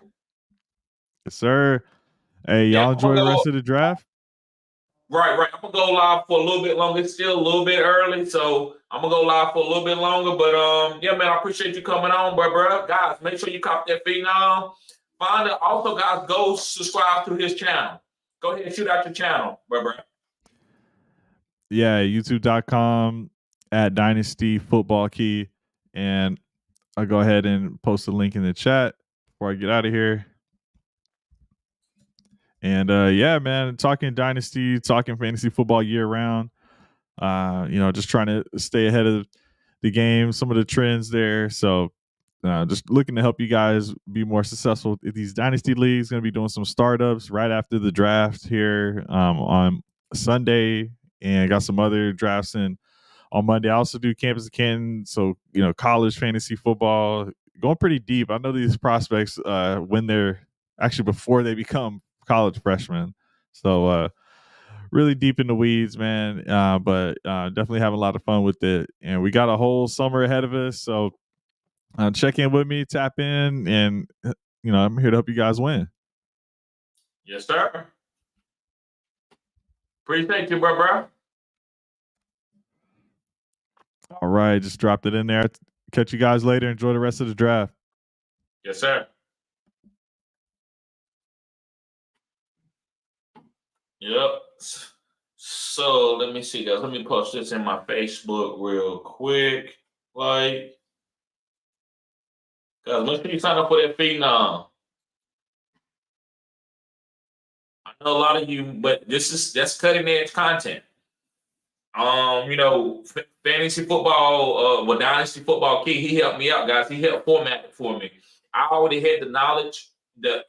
Yes, sir. Hey, y'all enjoy the rest of the draft. Right. I'm gonna go live for a little bit longer. It's still a little bit early, so I'm gonna go live for a little bit longer. But yeah, man, I appreciate you coming on, bro. Guys, make sure you copy that Phenom Finder. Also, guys, go subscribe to his channel. Go ahead and shoot out your channel, bro. Yeah, youtube.com at Dynasty Football Key. And I'll go ahead and post a link in the chat before I get out of here. And yeah, man, talking Dynasty, talking fantasy football year round. Just trying to stay ahead of the game, some of the trends there. So just looking to help you guys be more successful in these Dynasty leagues. Going to be doing some startups right after the draft here on Sunday, and got some other drafts in on Monday. I also do Campus of Canton, so college fantasy football, going pretty deep. I know these prospects when they're actually before they become college freshmen, so really deep in the weeds, man. But definitely having a lot of fun with it, and we got a whole summer ahead of us. So check in with me, tap in, and I'm here to help you guys win. Yes, sir. Appreciate you, bro. All right, just dropped it in there. Catch you guys later. Enjoy the rest of the draft. Yes, sir. Yep. So let me see, guys. Let me post this in my Facebook real quick. Guys, make sure you sign up for that Phenom. I know a lot of you, but that's cutting edge content. Fantasy football, Dynasty Football Key, he helped me out, guys. He helped format it for me. I already had the knowledge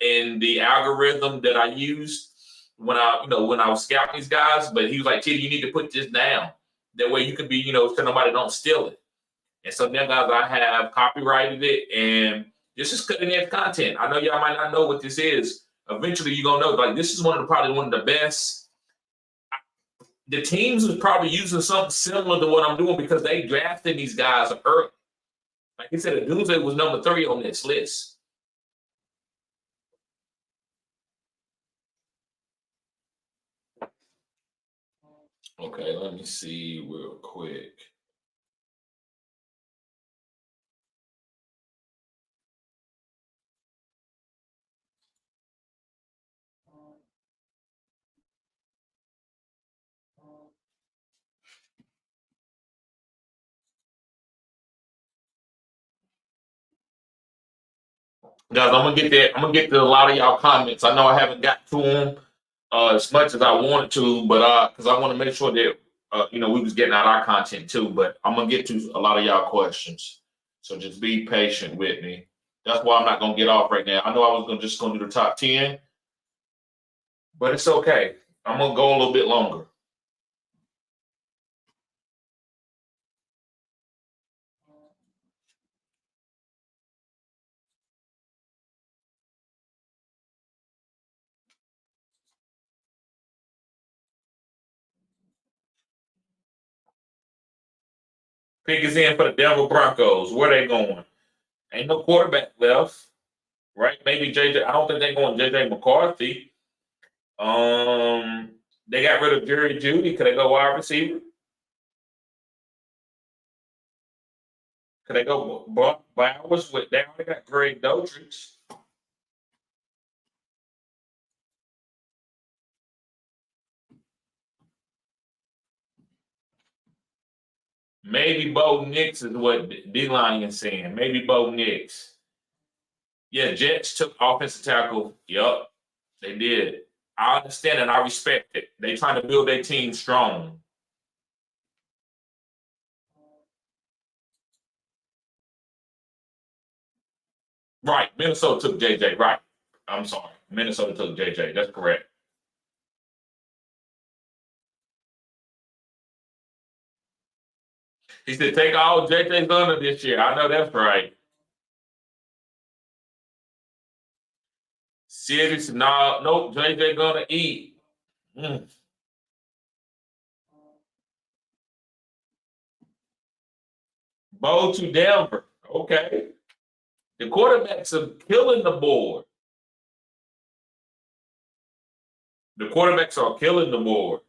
and the algorithm that I used when I was scouting these guys, but he was like, Titty, you need to put this down. That way you can be, so nobody don't steal it. And so now, guys, I have copyrighted it, and This is cutting edge content. I know y'all might not know what this is. Eventually, you're gonna know. Like, this is probably one of the best. The teams is probably using something similar to what I'm doing because they drafted these guys early. Like I said, Doomsday was number 3 on this list. Okay, let me see real quick. Guys, I'm gonna get that. I'm gonna get to a lot of y'all comments. I know I haven't got to them as much as I wanted to, but because I want to make sure that we was getting out our content too. But I'm gonna get to a lot of y'all questions, so just be patient with me. That's why I'm not gonna get off right now. I know I was just gonna do the top 10, but it's okay. I'm gonna go a little bit longer. Pick is in for the Denver Broncos. Where they going? Ain't no quarterback left, right? Maybe JJ. I don't think they're going JJ McCarthy. They got rid of Jerry Jeudy. Could they go wide receiver? Could they go Bowers with? They already got Greg Dodridge. Maybe Bo Nix is what D-Line is saying. Maybe Bo Nix. Yeah, Jets took offensive tackle. Yup, they did. I understand and I respect it. They trying to build their team strong. Right. Minnesota took JJ. Right. I'm sorry. Minnesota took JJ. That's correct. He said, take all JJ's under this year. I know that's right. Serious? No, nope. JJ gonna eat. Bo to Denver. Okay. The quarterbacks are killing the board. The quarterbacks are killing the board.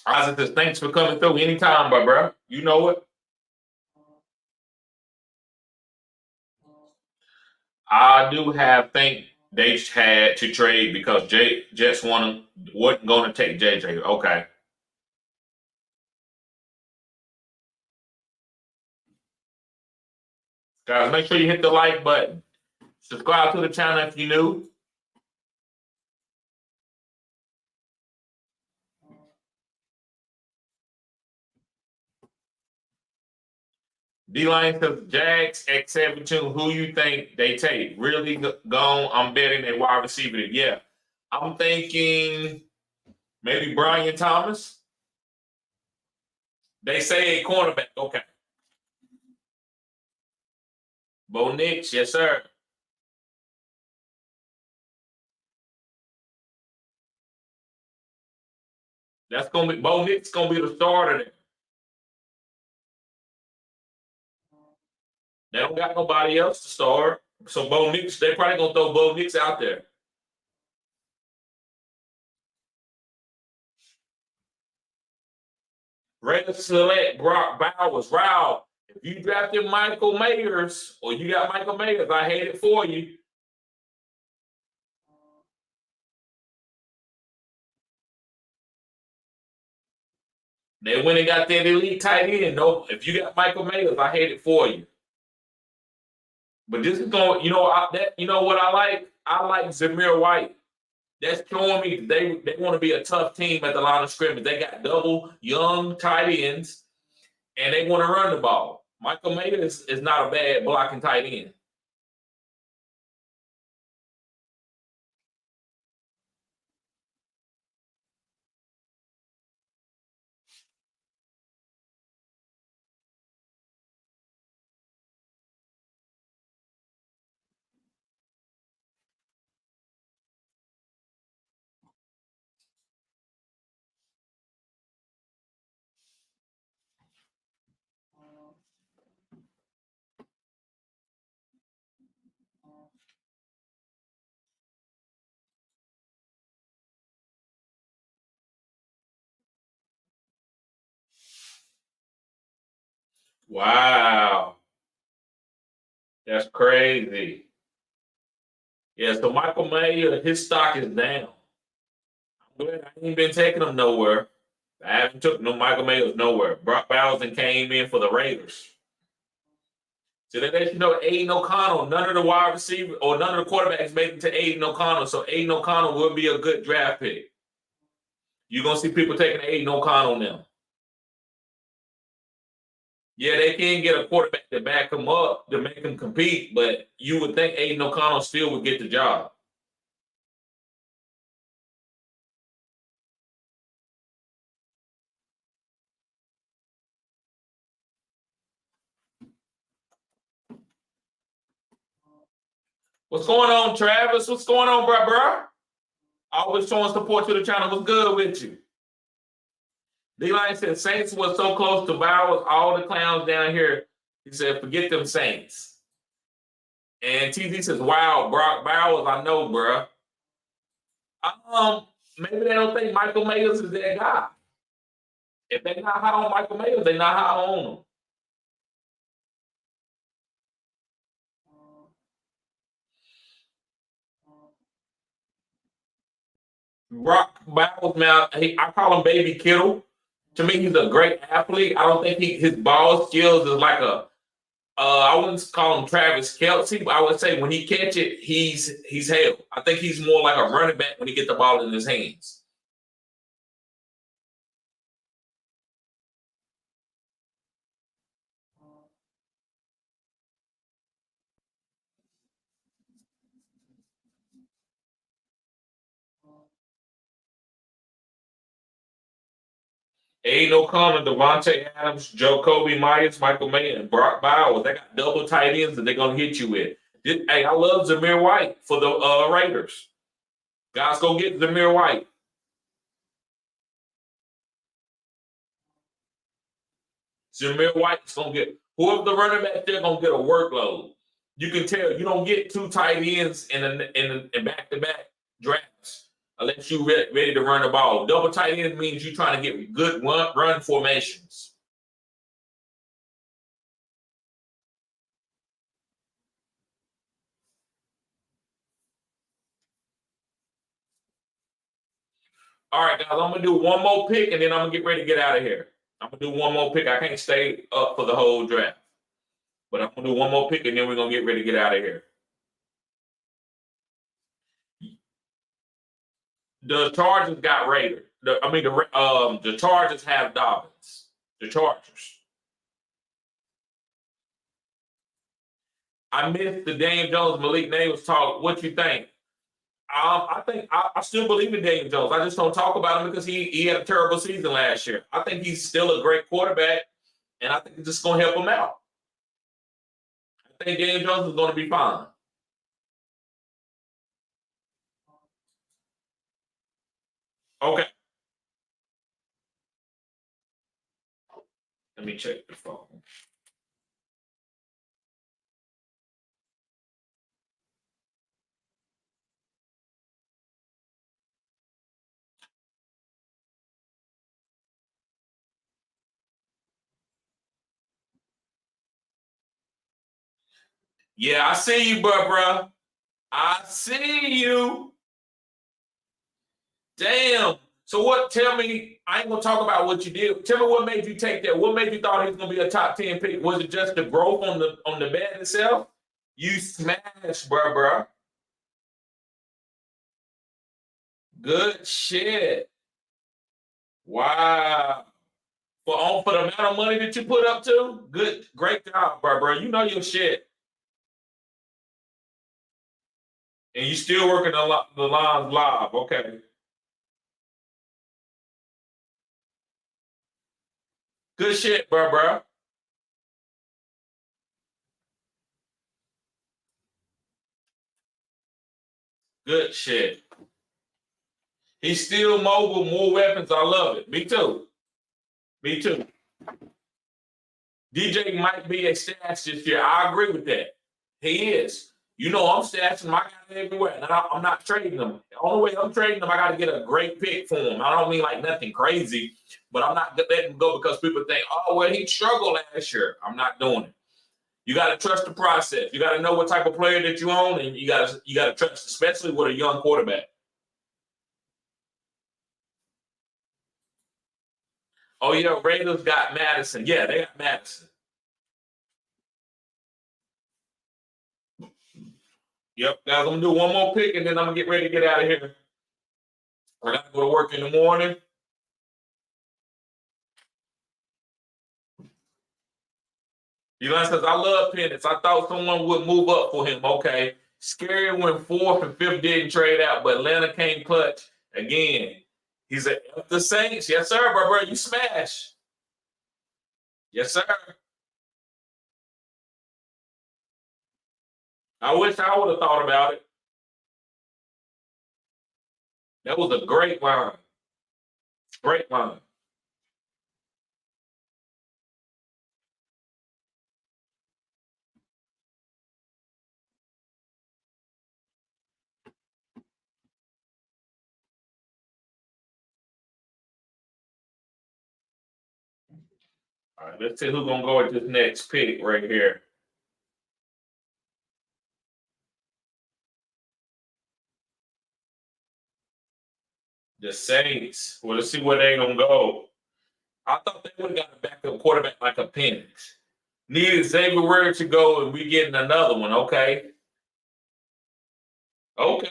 Isaac says, thanks for coming through anytime, bro. You know it. I do think they had to trade because Jets wasn't going to take JJ. Okay. Guys, make sure you hit the like button. Subscribe to the channel if you're new. D-Line says, Jags X17, who you think they take? Really gone? I'm betting they wide receiver. Yeah. I'm thinking maybe Brian Thomas. They say a cornerback. Okay. Bo Nix, yes, sir. That's gonna be Bo Nix gonna be the starter there. They don't got nobody else to start. So Bo Nix, they probably gonna throw Bo Nix out there. Raiders select Brock Bowers. Wow. If you drafted Michael Mayers or you got Michael Mayers, I hate it for you. They went and got that elite tight end. No, if you got Michael Mayers, I hate it for you. But this is going, you know what I like? I like Zamir White. That's showing me they want to be a tough team at the line of scrimmage. They got double young tight ends, and they want to run the ball. Michael Mayer is not a bad blocking tight end. Wow. That's crazy. Yeah, so Michael Mayer, his stock is down. I'm glad I ain't been taking him nowhere. I haven't took no Michael Mayers nowhere. Brock Bowers came in for the Raiders. So they let you know Aiden O'Connell, none of the wide receivers or none of the quarterbacks made it to Aiden O'Connell. So Aiden O'Connell will be a good draft pick. You're gonna see people taking Aiden O'Connell now. Yeah, they can get a quarterback to back him up to make him compete, but you would think Aiden O'Connell still would get the job. What's going on, Travis? What's going on, bro? Always showing support to the channel. What's good with you? D-Line said Saints was so close to Bowers, all the clowns down here. He said, forget them Saints. And TZ says, wow, Brock Bowers, I know, bruh. Maybe they don't think Michael Mayers is that guy. If they're not high on Michael Mayers, they're not high on him. Brock Bowers, man, I call him Baby Kittle. To me, he's a great athlete. I don't think his ball skills is like I wouldn't call him Travis Kelce, but I would say when he catch it, he's hell. I think he's more like a running back when he get the ball in his hands. Ain't no coming. Devontae Adams, Jacoby Myers, Michael Mayer, and Brock Bowers. They got double tight ends that they're gonna hit you with. Hey, I love Zamir White for the Raiders. Guys, go get Zamir White. Zamir White's gonna get whoever the running back they're gonna get a workload. You can tell you don't get two tight ends in back-to-back drafts unless you ready to run the ball. Double tight end means you're trying to get good run formations. All right, guys, I'm gonna do one more pick and then I'm gonna get ready to get out of here. I'm gonna do one more pick. I can't stay up for the whole draft, but I'm gonna do one more pick and then we're gonna get ready to get out of here. The Chargers got Raider. The Chargers have Dobbins. The Chargers. I missed the Daniel Jones Malik Neighbors talk. What you think? I think I still believe in Daniel Jones. I just don't talk about him because he had a terrible season last year. I think he's still a great quarterback, and I think it's just going to help him out. I think Daniel Jones is going to be fine. Okay. Let me check the phone. Yeah, I see you, bro. I see you. Damn. So what? Tell me. I ain't gonna talk about what you did. Tell me what made you take that. What made you thought he was gonna be a top 10 pick? Was it just the growth on the bet itself? You smashed, bro. Good shit. Wow. For the amount of money that you put up to, great job, bro. You know your shit. And you still working the lines live. Okay. Good shit, bro. Good shit. He's still mobile, more weapons. I love it. Me too. Me too. DJ might be a stash this year. I agree with that. He is. You know, I'm stashing my guy everywhere, and I'm not trading them. The only way I'm trading them, I got to get a great pick for him. I don't mean like nothing crazy, but I'm not letting him go because people think, oh, well, he struggled last year. I'm not doing it. You got to trust the process. You got to know what type of player that you own, and you got to trust, especially with a young quarterback. Oh yeah, Raiders got Madison. Yeah, they got Madison. Yep, guys, I'm gonna do one more pick and then I'm gonna get ready to get out of here. I gotta go to work in the morning. Elon says, I love Penix. I thought someone would move up for him. Okay. Scary when 4th and 5th didn't trade out, but Atlanta came clutch again. He's the Saints. Yes, sir, bro. You smash. Yes, sir. I wish I would have thought about it. That was a great line. Great line. All right, let's see who's gonna go with this next pick right here. The Saints. Well, let's see where they're gonna go. I thought they would have got a backup quarterback like a Penix. Needed Xavier Word to go, and we getting another one. Okay. Okay.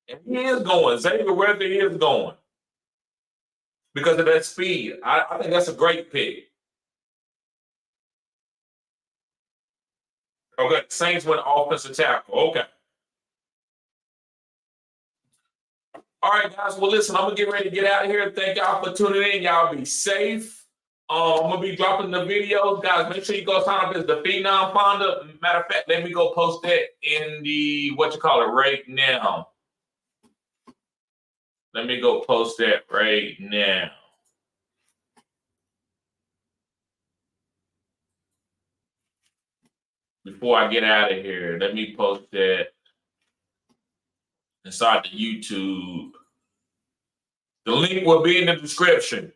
And he is going. Xavier Word is going because of that speed. I think that's a great pick. Okay. Saints went offensive tackle. Okay. All right, guys. Well, listen, I'm going to get ready to get out of here. Thank y'all for tuning in. Y'all be safe. I'm going to be dropping the videos. Guys, make sure you go sign up as the Phenom Finder. Matter of fact, let me go post that in the, right now. Let me go post that right now. Before I get out of here, let me post that inside the YouTube. The link will be in the description.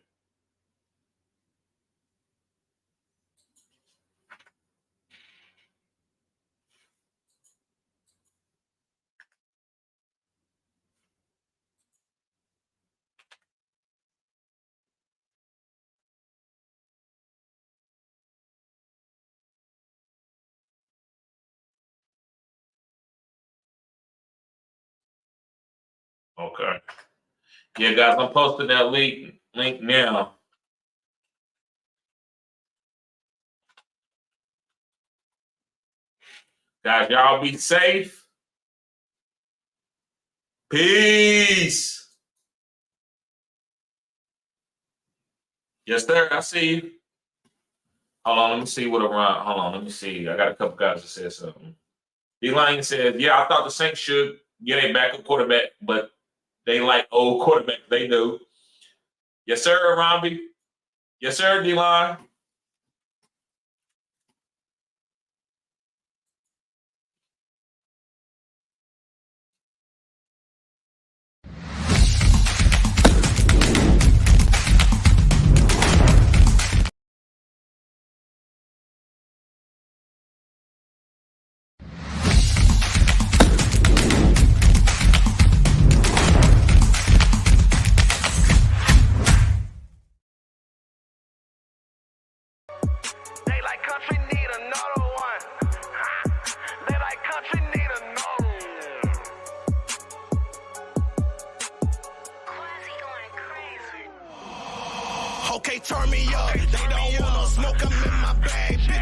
Okay. Yeah, guys, I'm posting that link now. Guys, y'all be safe. Peace. Yes, sir. I see you. Hold on, let me see what around. Hold on, let me see. I got a couple guys that said something. D-Line said, yeah, I thought the Saints should get a backup quarterback, but they like old quarterbacks. They do. Yes, sir, Romby. Yes, sir, D-Line. Okay, turn me up. They don't wanna smoke, I'm in my bag, bitch.